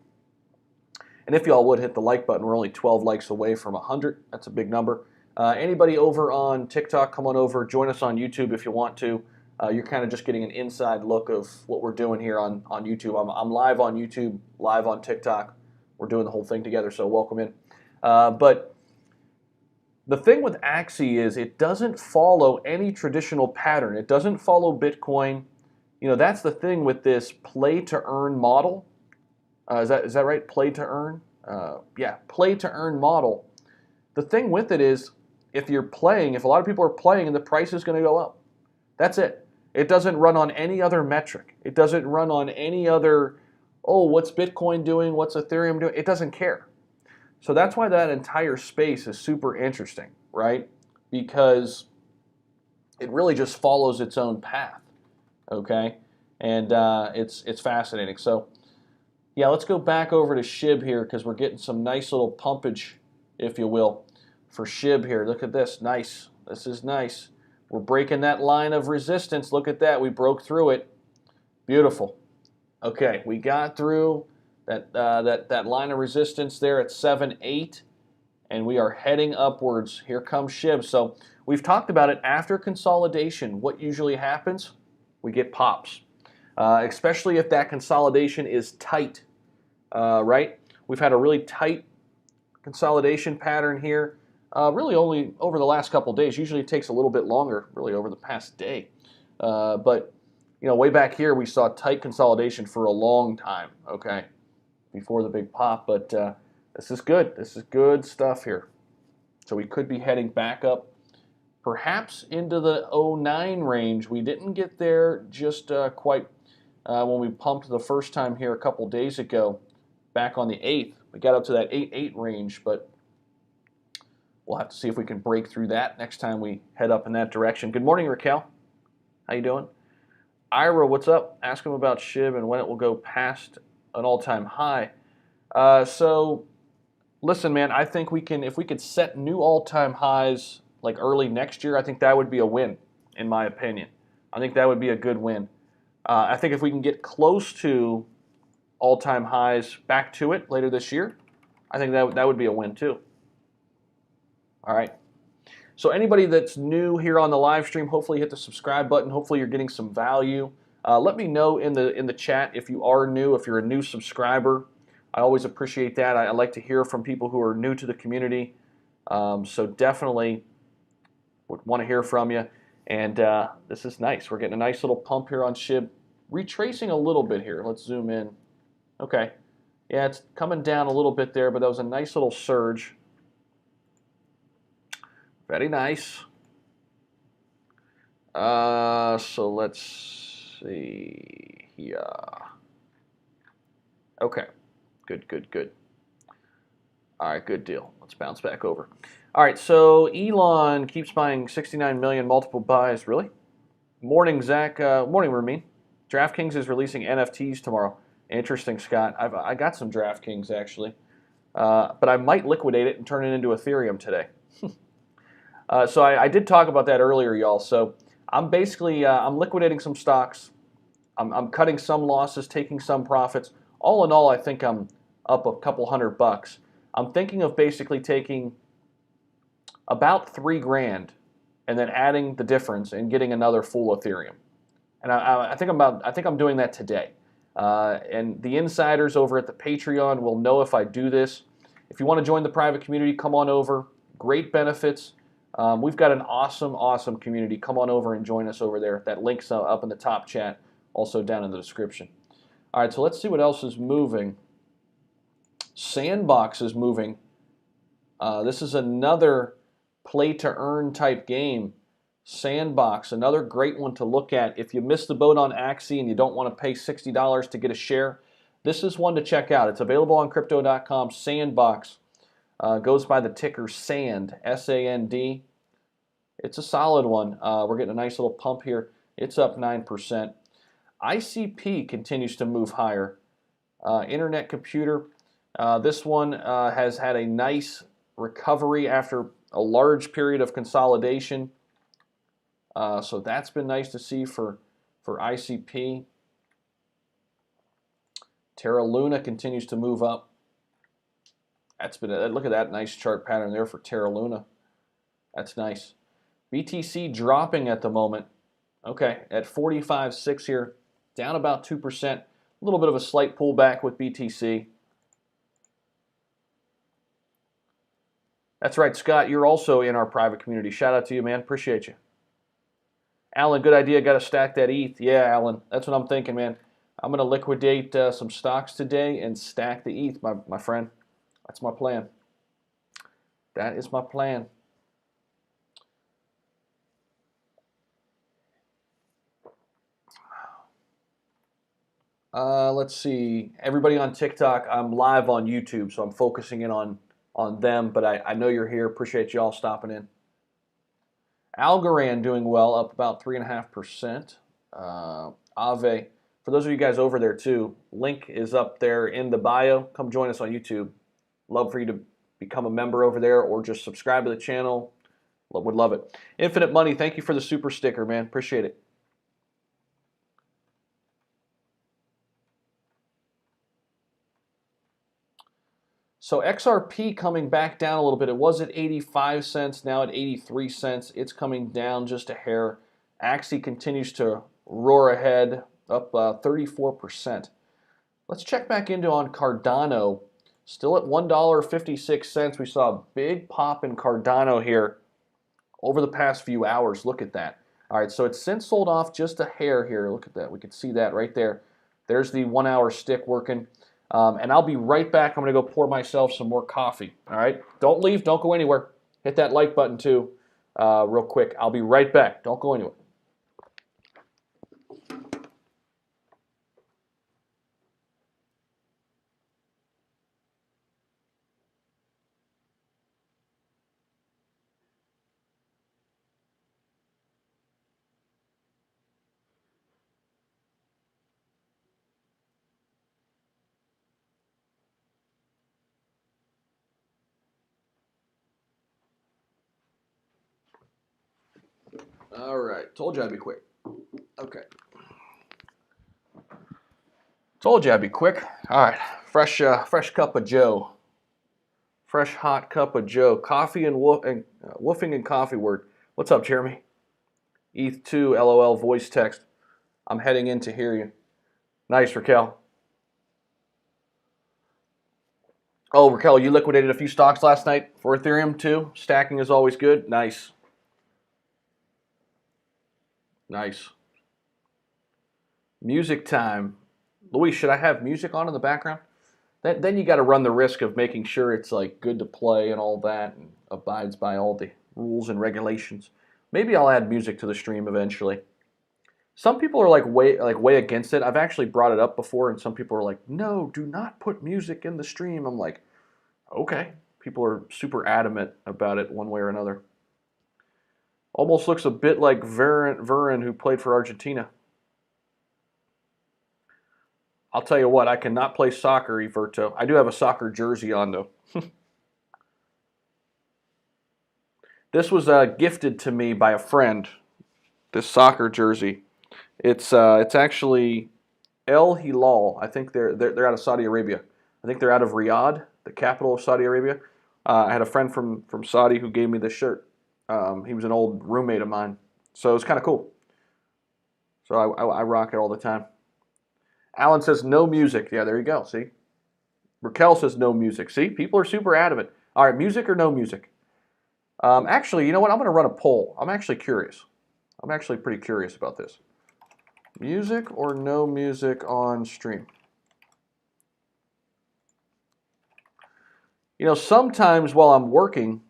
And if y'all would hit the like button, we're only 12 likes away from 100. That's a big number. Anybody over on TikTok, come on over. Join us on YouTube if you want to. You're kind of just getting an inside look of what we're doing here on YouTube. I'm live on YouTube, live on TikTok. We're doing the whole thing together, so welcome in. But the thing with Axie is it doesn't follow any traditional pattern. It doesn't follow Bitcoin. You know, that's the thing with this play-to-earn model. Is that right? Play-to-earn? Yeah, play-to-earn model. The thing with it is if a lot of people are playing, and the price is going to go up. That's it. It doesn't run on any other metric. It doesn't run on any other, oh, what's Bitcoin doing? What's Ethereum doing? It doesn't care. So that's why that entire space is super interesting, right? Because it really just follows its own path, okay? And it's fascinating. So yeah, let's go back over to SHIB here because we're getting some nice little pumpage, if you will, for SHIB here. Look at this. Nice. This is nice. We're breaking that line of resistance. Look at that. We broke through it. Beautiful. Okay, we got through that line of resistance there at 7.8, and we are heading upwards. Here comes SHIB. So we've talked about it after consolidation. What usually happens? We get pops, especially if that consolidation is tight, right? We've had a really tight consolidation pattern here. Really only over the last couple of days. Usually it takes a little bit longer, really over the past day. But, you know, way back here we saw tight consolidation for a long time, okay, before the big pop. But this is good. This is good stuff here. So we could be heading back up perhaps into the 09 range. We didn't get there just quite when we pumped the first time here a couple days ago, back on the 8th. We got up to that 8.8 range, but we'll have to see if we can break through that next time we head up in that direction. Good morning, Raquel. How you doing? Ira, what's up? Ask him about SHIB and when it will go past an all-time high. So, listen, man, I think if we could set new all-time highs like early next year, I think that would be a win, in my opinion. I think that would be a good win. I think if we can get close to all-time highs back to it later this year, I think that would be a win too. All right. So anybody that's new here on the live stream, hopefully hit the subscribe button. Hopefully you're getting some value. Let me know in the chat if you are new, if you're a new subscriber. I always appreciate that. I like to hear from people who are new to the community. So definitely would want to hear from you. And this is nice. We're getting a nice little pump here on SHIB. Retracing a little bit here. Let's zoom in. Okay. Yeah, it's coming down a little bit there, but that was a nice little surge. Very nice. So let's see here. Okay. Good. All right, good deal. Let's bounce back over. All right, so Elon keeps buying 69 million multiple buys. Really? Morning, Zach. Morning, Ramin. DraftKings is releasing NFTs tomorrow. Interesting, Scott. I got some DraftKings actually, but I might liquidate it and turn it into Ethereum today. So I did talk about that earlier, y'all. So I'm basically I'm liquidating some stocks. I'm cutting some losses, taking some profits. All in all, I think I'm up a couple $100. I'm thinking of basically taking about $3 grand and then adding the difference and getting another full Ethereum. And I think I'm doing that today. And the insiders over at the Patreon will know if I do this. If you want to join the private community, come on over. Great benefits. We've got an awesome community. Come on over and join us over there. That link's up in the top chat, also down in the description. All right, so let's see what else is moving. Sandbox is moving. This is another play-to-earn type game. Sandbox, another great one to look at. If you missed the boat on Axie and you don't want to pay $60 to get a share, this is one to check out. It's available on Crypto.com. Sandbox goes by the ticker SAND, S-A-N-D. It's a solid one. We're getting a nice little pump here. It's up 9%. ICP continues to move higher. Internet Computer. This one has had a nice recovery after a large period of consolidation. So that's been nice to see for ICP. Terra Luna continues to move up. That's been look at that nice chart pattern there for Terra Luna. That's nice. BTC dropping at the moment. Okay, at 45.6 here, down about 2%. A little bit of a slight pullback with BTC. That's right, Scott. You're also in our private community. Shout out to you, man. Appreciate you. Alan, good idea. Got to stack that ETH. Yeah, Alan. That's what I'm thinking, man. I'm going to liquidate some stocks today and stack the ETH, my friend. That's my plan. That is my plan. Let's see. Everybody on TikTok, I'm live on YouTube, so I'm focusing in on them, but I know you're here. Appreciate you all stopping in. Algorand doing well, up about 3.5%. Aave, for those of you guys over there too, link is up there in the bio. Come join us on YouTube. Love for you to become a member over there or just subscribe to the channel. Would love it. Infinite Money, thank you for the super sticker, man. Appreciate it. So XRP coming back down a little bit. It was at 85 cents, now at 83 cents. It's coming down just a hair. Axie continues to roar ahead, up 34%. Let's check back into on Cardano. Still at $1.56. We saw a big pop in Cardano here over the past few hours. Look at that. All right, so it's since sold off just a hair here. Look at that. We can see that right there. There's the 1 hour stick working. And I'll be right back. I'm going to go pour myself some more coffee. All right? Don't leave. Don't go anywhere. Hit that like button too real quick. I'll be right back. Don't go anywhere. All right. Told you I'd be quick. Okay. Told you I'd be quick. All right, fresh cup of Joe. Fresh hot cup of Joe. Coffee and woofing and coffee word. What's up, Jeremy? ETH2 LOL voice text. I'm heading in to hear you. Nice, Raquel. Oh, Raquel, you liquidated a few stocks last night for Ethereum too. Stacking is always good. Nice. Nice. Music time. Luis, should I have music on in the background? Then you got to run the risk of making sure it's like good to play and all that and abides by all the rules and regulations. Maybe I'll add music to the stream eventually. Some people are way against it. I've actually brought it up before, and some people are like, "No, do not put music in the stream." I'm like, "Okay." People are super adamant about it one way or another. Almost looks a bit like Veron, who played for Argentina. I'll tell you what, I cannot play soccer, Everto. I do have a soccer jersey on, though. This was gifted to me by a friend, this soccer jersey. It's actually El Hilal. I think they're out of Saudi Arabia. I think they're out of Riyadh, the capital of Saudi Arabia. I had a friend from Saudi who gave me this shirt. He was an old roommate of mine, so it's kind of cool. So I rock it all the time. Alan says no music. Yeah, there you go. See? Raquel says no music. See? People are super adamant. All right, music or no music? Actually, you know what? I'm going to run a poll. I'm actually curious. I'm actually pretty curious about this. Music or no music on stream? You know, sometimes while I'm working,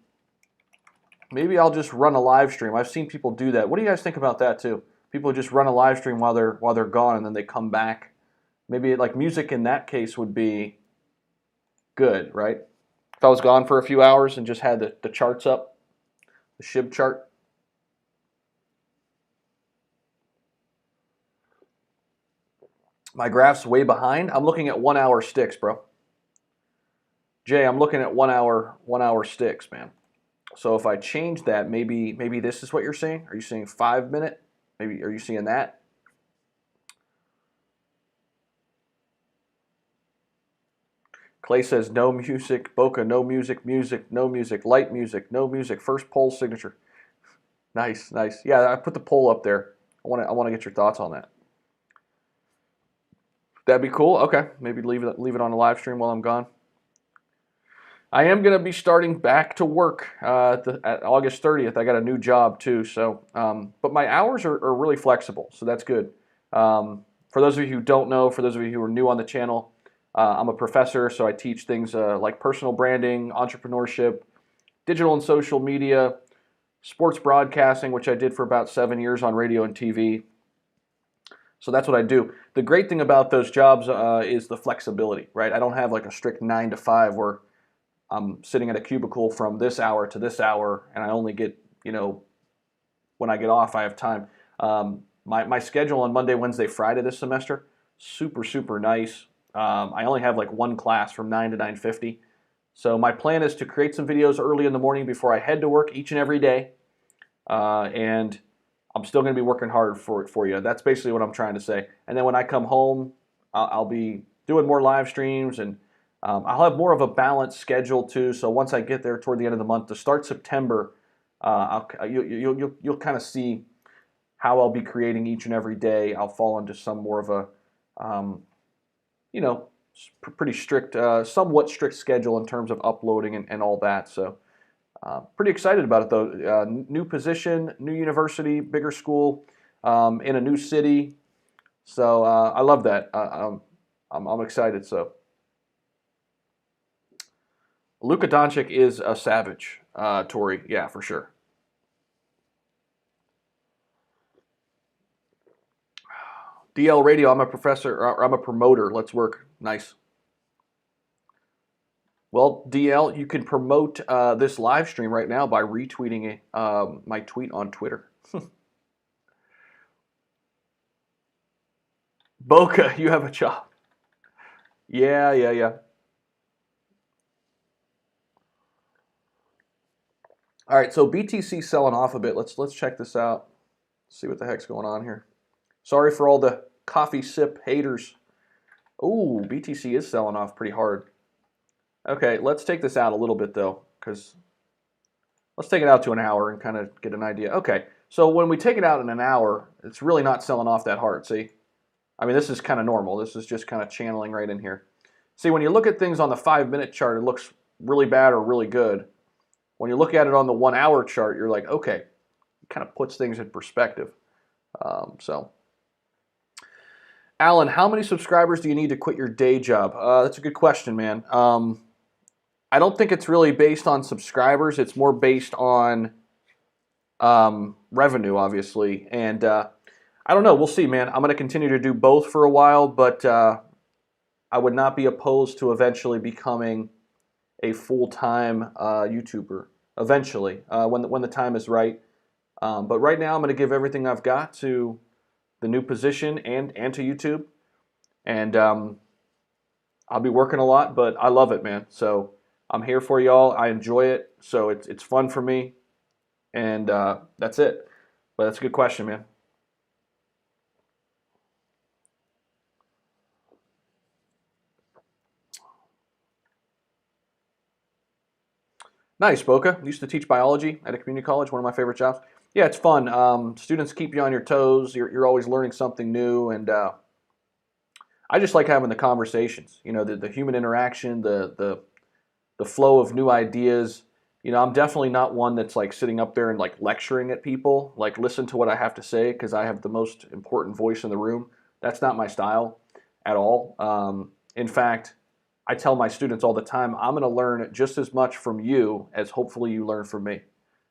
maybe I'll just run a live stream. I've seen people do that. What do you guys think about that too? People just run a live stream while they're gone and then they come back. Maybe like music in that case would be good, right? If I was gone for a few hours and just had the charts up, the SHIB chart. My graph's way behind. I'm looking at 1 hour sticks, bro. Jay, I'm looking at 1 hour sticks, man. So if I change that, maybe this is what you're seeing. Are you seeing 5 minute? Maybe are you seeing that? Clay says no music. Boca, no music. Music, no music. Light music, no music. First poll signature. Nice, nice. Yeah, I put the poll up there. I want to get your thoughts on that. That'd be cool. Okay, maybe leave it on the live stream while I'm gone. I am going to be starting back to work at August 30th. I got a new job too, so but my hours are really flexible, so that's good. For those of you who don't know, for those of you who are new on the channel, I'm a professor, so I teach things like personal branding, entrepreneurship, digital and social media, sports broadcasting, which I did for about 7 years on radio and TV. So that's what I do. The great thing about those jobs is the flexibility, right? I don't have like a strict 9 to 5 where I'm sitting at a cubicle from this hour to this hour, and I only get, you know, when I get off, I have time. My schedule on Monday, Wednesday, Friday this semester, super, super nice. I only have like one class from 9 to 9:50. So my plan is to create some videos early in the morning before I head to work each and every day. And I'm still going to be working hard for you. That's basically what I'm trying to say. And then when I come home, I'll be doing more live streams, and I'll have more of a balanced schedule too. So once I get there toward the end of the month, to start September, you'll kind of see how I'll be creating each and every day. I'll fall into some more of a, you know, pretty strict, somewhat strict schedule in terms of uploading and all that. So pretty excited about it though. New position, new university, bigger school, in a new city. So I love that. I'm excited. So Luka Doncic is a savage, Tori. Yeah, for sure. DL Radio, I'm a professor, or I'm a promoter. Let's work. Nice. Well, DL, you can promote this live stream right now by retweeting my tweet on Twitter. Boca, you have a job. Yeah. All right, so BTC selling off a bit. Let's check this out. See what the heck's going on here. Sorry for all the coffee sip haters. Ooh, BTC is selling off pretty hard. Okay, let's take this out a little bit though, because let's take it out to an hour and kind of get an idea. Okay, so when we take it out in an hour, it's really not selling off that hard, see? I mean, this is kind of normal. This is just kind of channeling right in here. See, when you look at things on the 5-minute chart, it looks really bad or really good. When you look at it on the 1-hour chart, you're like, okay, it kind of puts things in perspective. Alan, how many subscribers do you need to quit your day job? That's a good question, man. I don't think it's really based on subscribers. It's more based on revenue, obviously. And I don't know. We'll see, man. I'm going to continue to do both for a while, but I would not be opposed to eventually becoming a full-time YouTuber. Eventually, when the time is right. But right now, I'm going to give everything I've got to the new position and to YouTube. And I'll be working a lot, but I love it, man. So I'm here for y'all. I enjoy it. So it's fun for me. And that's it. But that's a good question, man. Nice, Boca. Used to teach biology at a community college, one of my favorite jobs. Yeah, it's fun. Students keep you on your toes. You're always learning something new, and I just like having the conversations. You know, the human interaction, the flow of new ideas. You know, I'm definitely not one that's like sitting up there and like lecturing at people. Like, listen to what I have to say because I have the most important voice in the room. That's not my style at all. In fact, I tell my students all the time, I'm going to learn just as much from you as hopefully you learn from me,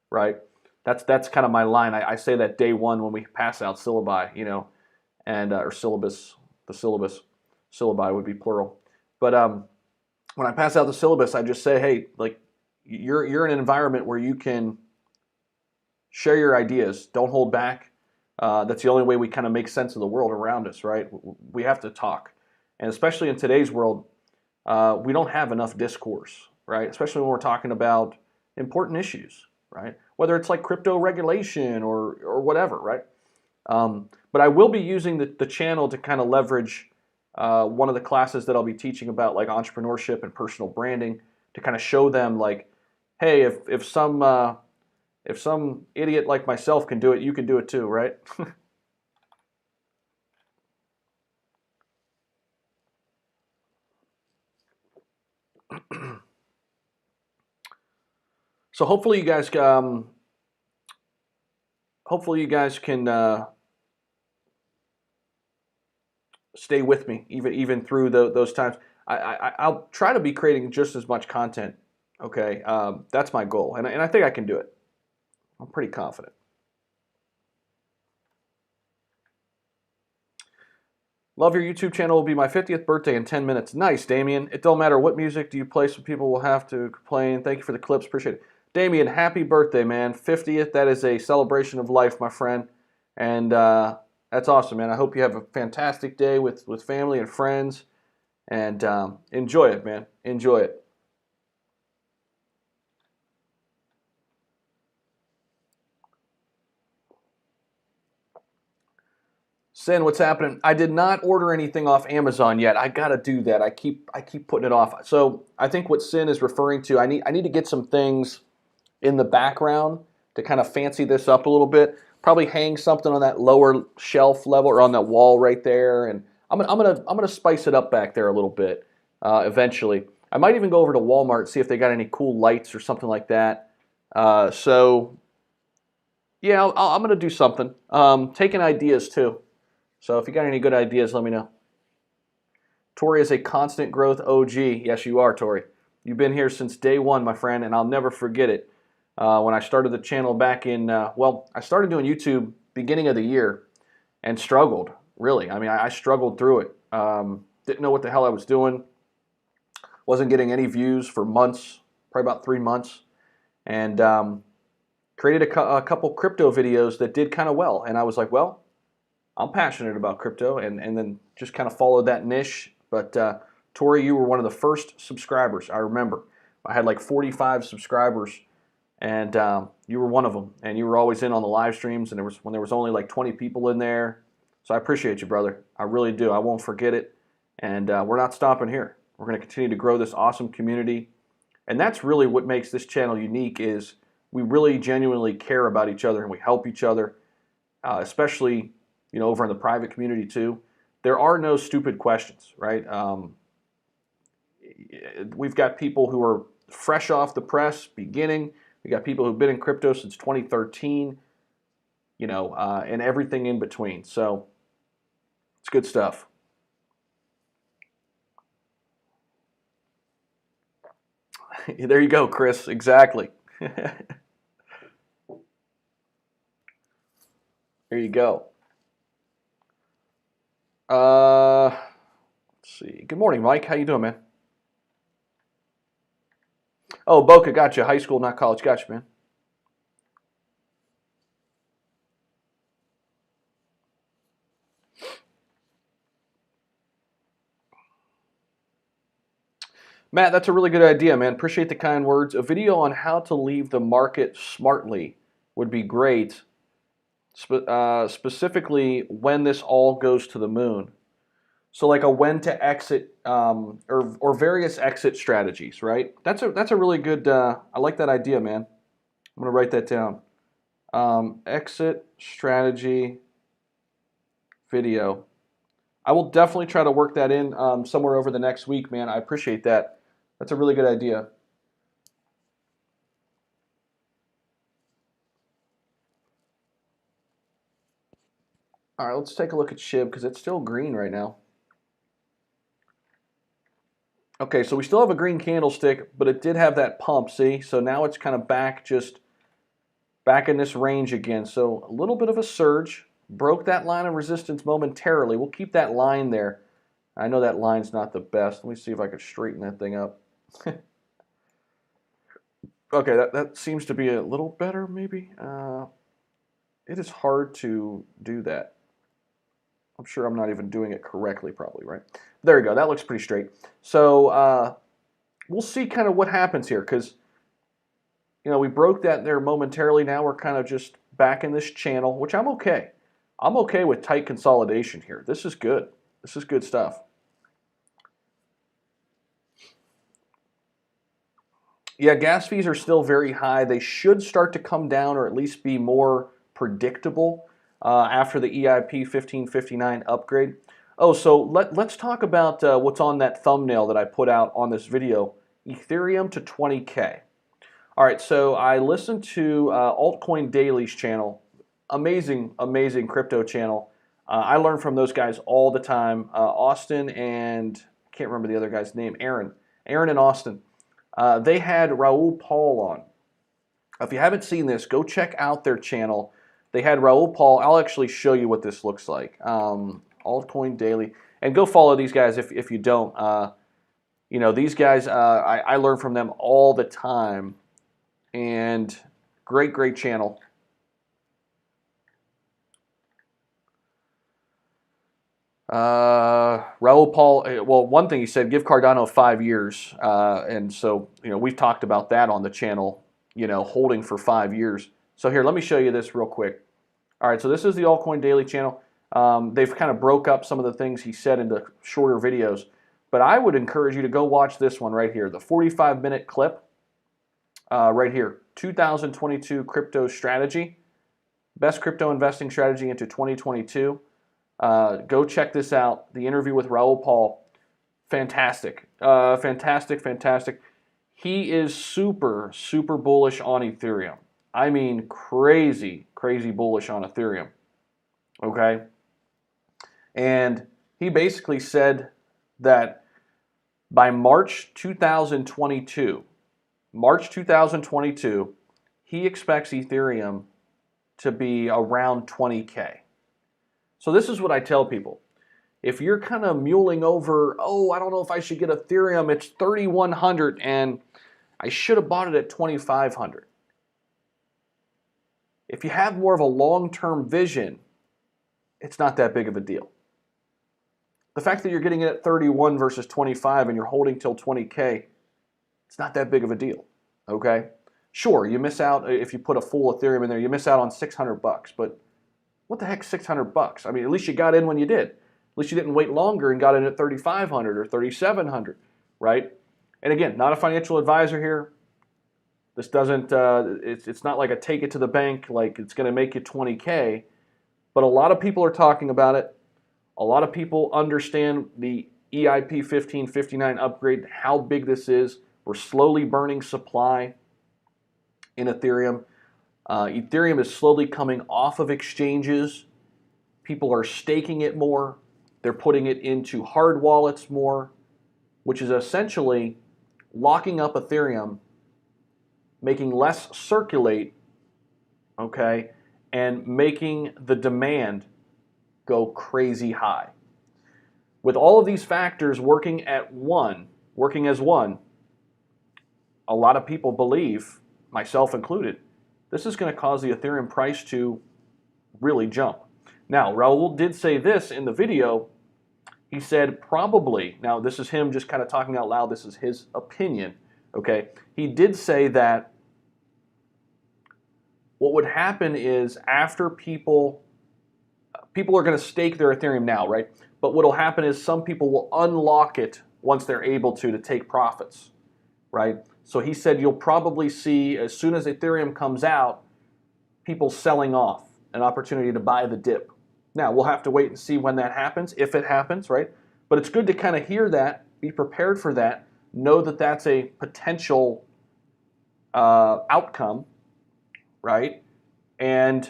right? That's kind of my line. I say that day one when we pass out syllabi, you know, and or syllabus. The syllabi would be plural. But when I pass out the syllabus, I just say, hey, like you're in an environment where you can share your ideas. Don't hold back. That's the only way we kind of make sense of the world around us, right? We have to talk, and especially in today's world. We don't have enough discourse, right? Especially when we're talking about important issues, right? Whether it's like crypto regulation or whatever, right? But I will be using the channel to kind of leverage one of the classes that I'll be teaching about like entrepreneurship and personal branding to kind of show them like, hey, if some idiot like myself can do it, you can do it too, right? So hopefully you guys can stay with me even through those times. I'll try to be creating just as much content. Okay, that's my goal, and I think I can do it. I'm pretty confident. Love your YouTube channel. Will be my 50th birthday in 10 minutes. Nice, Damien. It don't matter what music do you play, so people will have to complain. Thank you for the clips. Appreciate it. Damien, happy birthday, man. 50th. That is a celebration of life, my friend. And that's awesome, man. I hope you have a fantastic day with family and friends. And enjoy it, man. Enjoy it. Sin, what's happening? I did not order anything off Amazon yet. I gotta do that. I keep putting it off. So I think what Sin is referring to, I need to get some things in the background to kind of fancy this up a little bit. Probably hang something on that lower shelf level or on that wall right there, and I'm gonna spice it up back there a little bit eventually. I might even go over to Walmart see if they got any cool lights or something like that. So yeah, I'm gonna do something. Taking ideas too. So if you got any good ideas, let me know. Tori is a constant growth OG. Yes, you are, Tori. You've been here since day one, my friend, and I'll never forget it. When I started the channel back in, I started doing YouTube beginning of the year and struggled, really. I mean, I struggled through it. Didn't know what the hell I was doing. Wasn't getting any views for months, probably about 3 months. And created a couple crypto videos that did kind of well. And I was like, well, I'm passionate about crypto, and then just kind of followed that niche. But Tori, you were one of the first subscribers. I remember I had like 45 subscribers, and you were one of them. And you were always in on the live streams, and when there was only like 20 people in there. So I appreciate you, brother. I really do. I won't forget it. And we're not stopping here. We're going to continue to grow this awesome community. And that's really what makes this channel unique is we really genuinely care about each other and we help each other, especially over in the private community too. There are no stupid questions, right? We've got people who are fresh off the press, beginning. We got people who've been in crypto since 2013, and everything in between. So it's good stuff. There you go, Chris. Exactly. There you go. Let's see. Good morning, Mike. How you doing, man? Oh, Boca, gotcha. High school, not college. Gotcha, man. Matt, that's a really good idea, man. Appreciate the kind words. A video on how to leave the market smartly would be great. Specifically, when this all goes to the moon. So, like a when to exit, or various exit strategies, right? That's a really good. I like that idea, man. I'm gonna write that down. Exit strategy video. I will definitely try to work that in somewhere over the next week, man. I appreciate that. That's a really good idea. All right, let's take a look at SHIB because it's still green right now. Okay, so we still have a green candlestick, but it did have that pump, see? So now it's kind of back in this range again. So a little bit of a surge. Broke that line of resistance momentarily. We'll keep that line there. I know that line's not the best. Let me see if I can straighten that thing up. Okay, that seems to be a little better, maybe. It is hard to do that. I'm sure I'm not even doing it correctly, probably, right? There we go. That looks pretty straight. So we'll see kind of what happens here because, we broke that there momentarily. Now we're kind of just back in this channel, which I'm okay. I'm okay with tight consolidation here. This is good. This is good stuff. Yeah, gas fees are still very high. They should start to come down or at least be more predictable after the EIP 1559 upgrade. Oh, so let's talk about what's on that thumbnail that I put out on this video, Ethereum to 20K. All right, so I listened to Altcoin Daily's channel, amazing crypto channel. I learn from those guys all the time. Austin and I can't remember the other guy's name, Aaron and Austin. They had Raul Paul on. If you haven't seen this, go check out their channel. They had Raul Paul. I'll actually show you what this looks like. Altcoin Daily. And go follow these guys if you don't. These guys, I learn from them all the time. And great channel. Raul Paul, well, one thing he said, give Cardano 5 years. And so, we've talked about that on the channel, holding for 5 years. So here, let me show you this real quick. All right, so this is the Altcoin Daily channel. They've kind of broke up some of the things he said into shorter videos. But I would encourage you to go watch this one right here, the 45-minute clip right here. 2022 crypto strategy. Best crypto investing strategy into 2022. Go check this out. The interview with Raul Paul. Fantastic. Fantastic. He is super bullish on Ethereum. I mean, crazy bullish on Ethereum. Okay? And he basically said that by March 2022, he expects Ethereum to be around 20K. So this is what I tell people. If you're kind of muling over, I don't know if I should get Ethereum, it's 3,100 and I should have bought it at 2,500. If you have more of a long-term vision, it's not that big of a deal. The fact that you're getting it at 31 versus 25 and you're holding till 20K, it's not that big of a deal, okay? Sure, you miss out, if you put a full Ethereum in there, you miss out on $600, but what the heck, $600? I mean, at least you got in when you did. least you didn't wait longer and got in at 3,500 or 3,700, right? And again, not a financial advisor here. This doesn't, it's not like a take it to the bank, like it's going to make you 20K. But a lot of people are talking about it. A lot of people understand the EIP 1559 upgrade, how big this is. We're slowly burning supply in Ethereum. Ethereum is slowly coming off of exchanges. People are staking it more. They're putting it into hard wallets more, which is essentially locking up Ethereum, making less circulate, okay, and making the demand go crazy high. With all of these factors working as one, a lot of people believe, myself included, this is going to cause the Ethereum price to really jump. Now, Raul did say this in the video. He said probably, now this is him just kind of talking out loud, this is his opinion, okay? He did say that what would happen is after people are going to stake their Ethereum now, right? But what will happen is some people will unlock it once they're able to take profits, right? So he said you'll probably see, as soon as Ethereum comes out, people selling off, an opportunity to buy the dip. Now, we'll have to wait and see when that happens, if it happens, right? But it's good to kind of hear that, be prepared for that, know that that's a potential outcome, right? And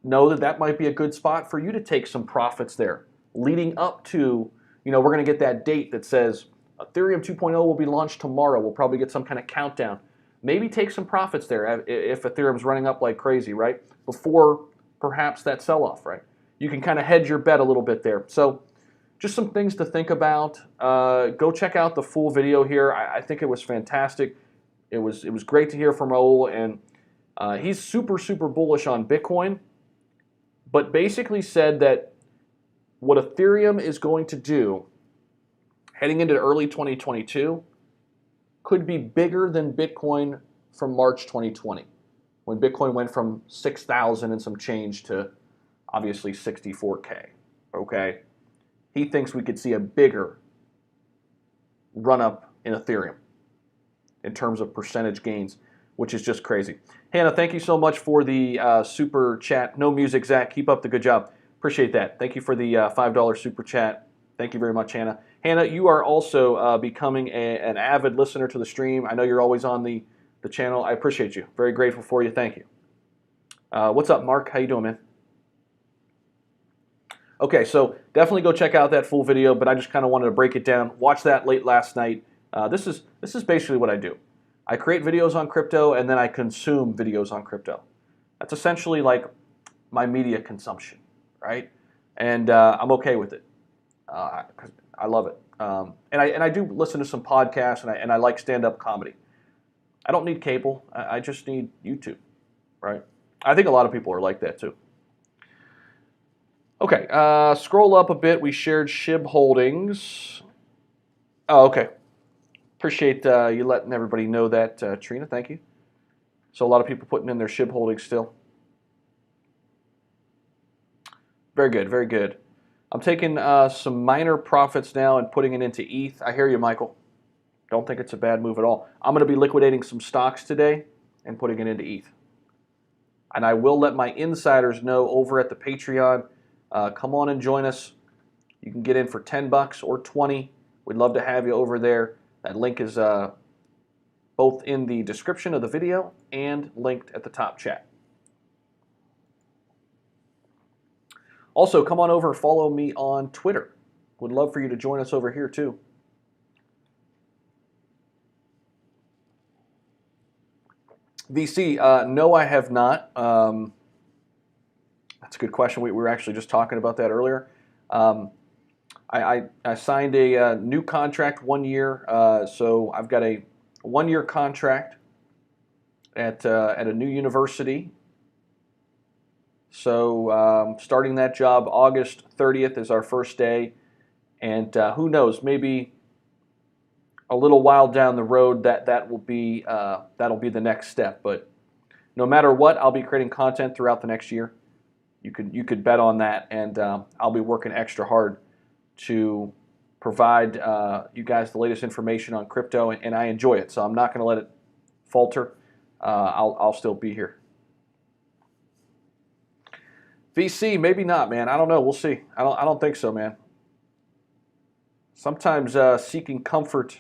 know that that might be a good spot for you to take some profits there, leading up to, we're going to get that date that says Ethereum 2.0 will be launched tomorrow. We'll probably get some kind of countdown. Maybe take some profits there if Ethereum's running up like crazy, right? Before perhaps that sell-off, right? You can kind of hedge your bet a little bit there. So just some things to think about. Go check out the full video here. I think it was fantastic. It was great to hear from Raul, and he's super, super bullish on Bitcoin, but basically said that what Ethereum is going to do heading into early 2022 could be bigger than Bitcoin from March 2020, when Bitcoin went from 6,000 and some change to obviously 64K, okay? He thinks we could see a bigger run-up in Ethereum in terms of percentage gains, which is just crazy. Hannah, thank you so much for the super chat. No music, Zach. Keep up the good job. Appreciate that. Thank you for the $5 super chat. Thank you very much, Hannah. Hannah, you are also becoming an avid listener to the stream. I know you're always on the channel. I appreciate you. Very grateful for you. Thank you. What's up, Mark? How you doing, man? Okay, so definitely go check out that full video, but I just kind of wanted to break it down. Watch that late last night. This is basically what I do. I create videos on crypto, and then I consume videos on crypto. That's essentially like my media consumption, right? And I'm okay with it. I love it. And I do listen to some podcasts, and I like stand-up comedy. I don't need cable. I just need YouTube, right? I think a lot of people are like that too. Okay, scroll up a bit. We shared SHIB holdings. Oh, okay. Appreciate you letting everybody know that, Trina. Thank you. So a lot of people putting in their SHIB holdings still. Very good, very good. I'm taking some minor profits now and putting it into ETH. I hear you, Michael. Don't think it's a bad move at all. I'm going to be liquidating some stocks today and putting it into ETH. And I will let my insiders know over at the Patreon. Come on and join us. You can get in for $10 or $20. We'd love to have you over there. That link is both in the description of the video and linked at the top chat. Also, come on over and follow me on Twitter. Would love for you to join us over here too. VC, no, I have not. That's a good question. We were actually just talking about that earlier. I signed a new contract 1 year, so I've got a 1-year contract at a new university. So starting that job August 30th is our first day, and who knows, maybe a little while down the road that'll be the next step. But no matter what, I'll be creating content throughout the next year. you could bet on that, and I'll be working extra hard to provide you guys the latest information on crypto, and I enjoy it, so I'm not going to let it falter. I'll still be here. VC, maybe not, man. I don't know. We'll see. I don't think so, man. Sometimes seeking comfort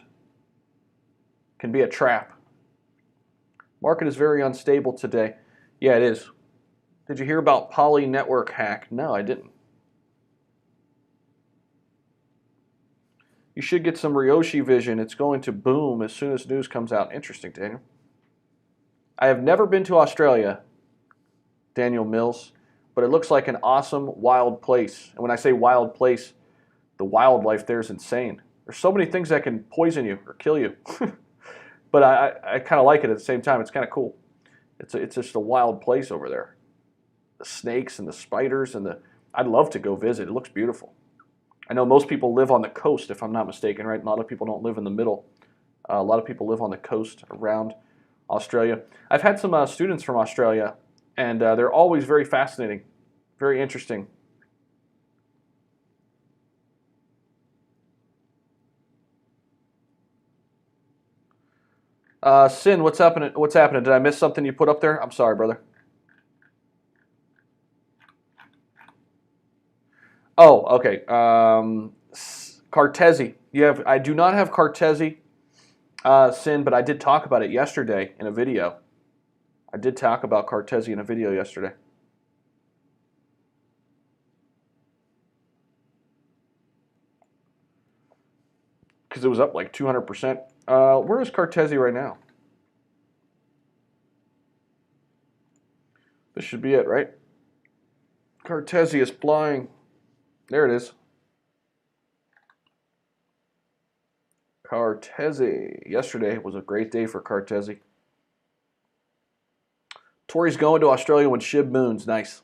can be a trap. Market is very unstable today. Yeah, it is. Did you hear about Poly network hack? No, I didn't. You should get some Ryoshi vision. It's going to boom as soon as news comes out. Interesting, Daniel. I have never been to Australia, Daniel Mills, but it looks like an awesome wild place. And when I say wild place, the wildlife there is insane. There's so many things that can poison you or kill you. But I kind of like it at the same time. It's kind of cool. It's just a wild place over there. The snakes and the spiders and I'd love to go visit. It looks beautiful. I know most people live on the coast, if I'm not mistaken, right? A lot of people don't live in the middle. A lot of people live on the coast around Australia. I've had some students from Australia, and they're always very fascinating, very interesting. Sin, what's happening? What's happening? Did I miss something you put up there? I'm sorry, brother. Oh, okay. Cartesi. I do not have Cartesi, Sin, but I did talk about it yesterday in a video. I did talk about Cartesi in a video yesterday. Because it was up like 200%. Where is Cartesi right now? This should be it, right? Cartesi is flying. There it is. Cartesi. Yesterday was a great day for Cartesi. Tori's going to Australia when SHIB moons. Nice.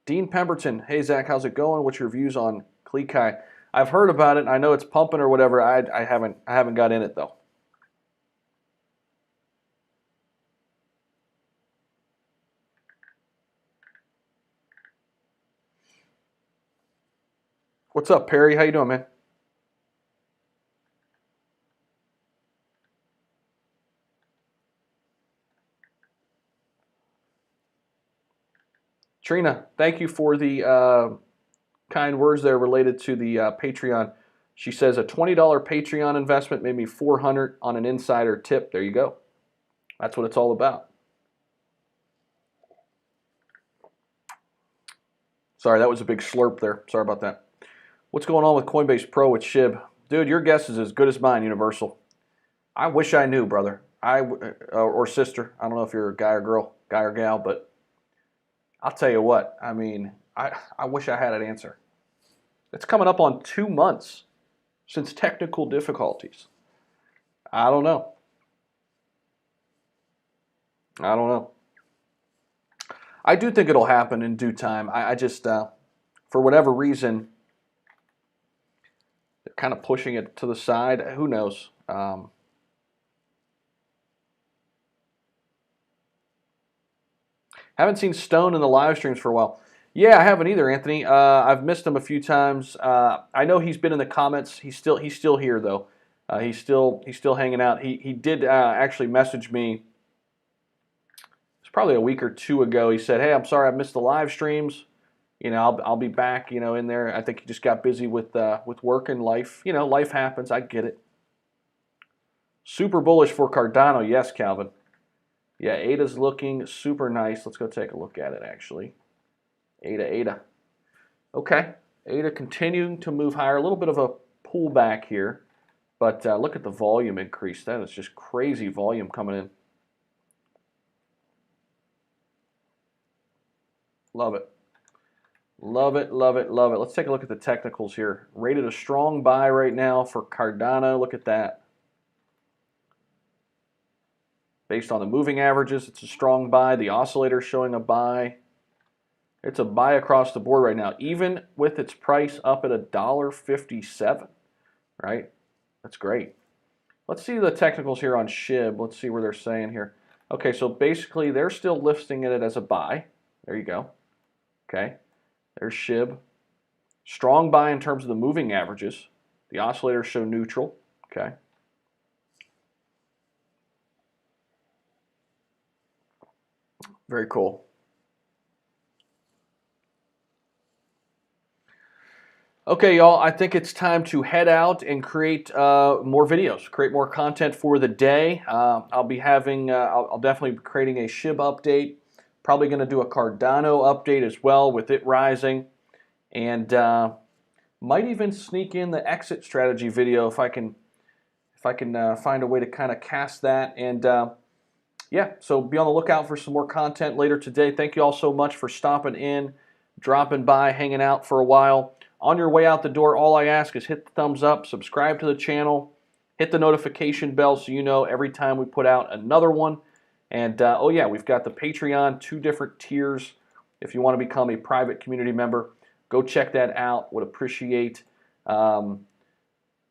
Dean Pemberton. Hey, Zach, how's it going? What's your views on Klekai? I've heard about it. I know it's pumping or whatever. I haven't got in it, though. What's up, Perry? How you doing, man? Trina, thank you for the kind words there related to the Patreon. She says a $20 Patreon investment made me $400 on an insider tip. There you go. That's what it's all about. Sorry, that was a big slurp there. Sorry about that. What's going on with Coinbase Pro with SHIB? Dude, your guess is as good as mine, Universal. I wish I knew, brother. Or sister. I don't know if you're a guy or girl, guy or gal, but I'll tell you what. I mean, I wish I had an answer. It's coming up on 2 months since technical difficulties. I don't know. I don't know. I do think it'll happen in due time. I just, for whatever reason, they're kind of pushing it to the side. Who knows? Haven't seen Stone in the live streams for a while. Yeah, I haven't either, Anthony. I've missed him a few times. I know he's been in the comments. He's still here though. He's still hanging out. He did actually message me. It's probably a week or two ago. He said, "Hey, I'm sorry I missed the live streams. You know, I'll be back. You know, in there. I think he just got busy with work and life. You know, life happens. I get it." Super bullish for Cardano. Yes, Calvin. Yeah, ADA's looking super nice. Let's go take a look at it, actually. ADA. Okay, ADA continuing to move higher. A little bit of a pullback here, but look at the volume increase. That is just crazy volume coming in. Love it. Love it, love it, love it. Let's take a look at the technicals here. Rated a strong buy right now for Cardano. Look at that. Based on the moving averages, it's a strong buy. The oscillator showing a buy. It's a buy across the board right now, even with its price up at $1.57, right? That's great. Let's see the technicals here on SHIB. Let's see where they're saying here. Okay, so basically they're still listing it as a buy. There you go. Okay. There's SHIB. Strong buy in terms of the moving averages. The oscillators show neutral. Okay. Very cool. Okay, y'all, I think it's time to head out and create more videos, create more content for the day. I'll be having, I'll definitely be creating a SHIB update. Probably going to do a Cardano update as well with it rising. And might even sneak in the exit strategy video if I can find a way to kind of cast that. And yeah, so be on the lookout for some more content later today. Thank you all so much for stopping in, dropping by, hanging out for a while. On your way out the door, all I ask is hit the thumbs up, subscribe to the channel, hit the notification bell so you know every time we put out another one. And oh yeah, we've got the Patreon, 2 different tiers. If you want to become a private community member, go check that out. Would appreciate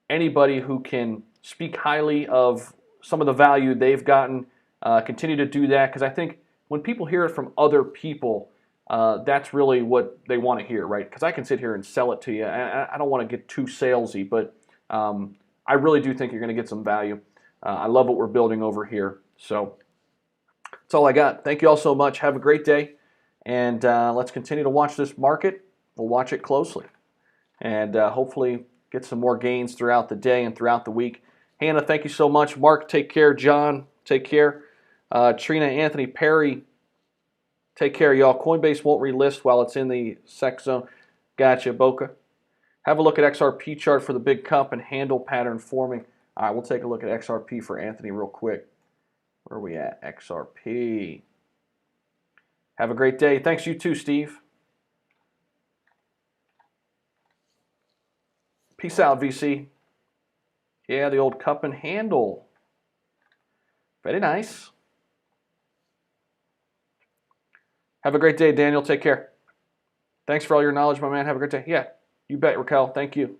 anybody who can speak highly of some of the value they've gotten. Continue to do that, because I think when people hear it from other people, that's really what they want to hear, right? Because I can sit here and sell it to you. I don't want to get too salesy, but I really do think you're going to get some value. I love what we're building over here. So that's all I got. Thank you all so much. Have a great day. And let's continue to watch this market. We'll watch it closely. And hopefully get some more gains throughout the day and throughout the week. Hannah, thank you so much. Mark, take care. John, take care. Trina, Anthony, Perry, take care, y'all. Coinbase won't relist while it's in the SEC zone. Gotcha, Boca. Have a look at XRP chart for the big cup and handle pattern forming. All right, we'll take a look at XRP for Anthony real quick. Where are we at? XRP. Have a great day. Thanks, you too, Steve. Peace out, VC. Yeah, the old cup and handle. Very nice. Have a great day, Daniel. Take care. Thanks for all your knowledge, my man. Have a great day. Yeah, you bet, Raquel. Thank you.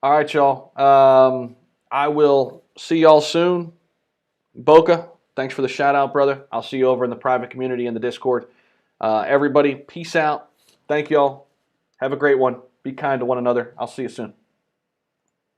All right, y'all. I will see y'all soon. Boca, thanks for the shout out, brother. I'll see you over in the private community in the Discord. Everybody, peace out. Thank y'all. Have a great one. Be kind to one another. I'll see you soon.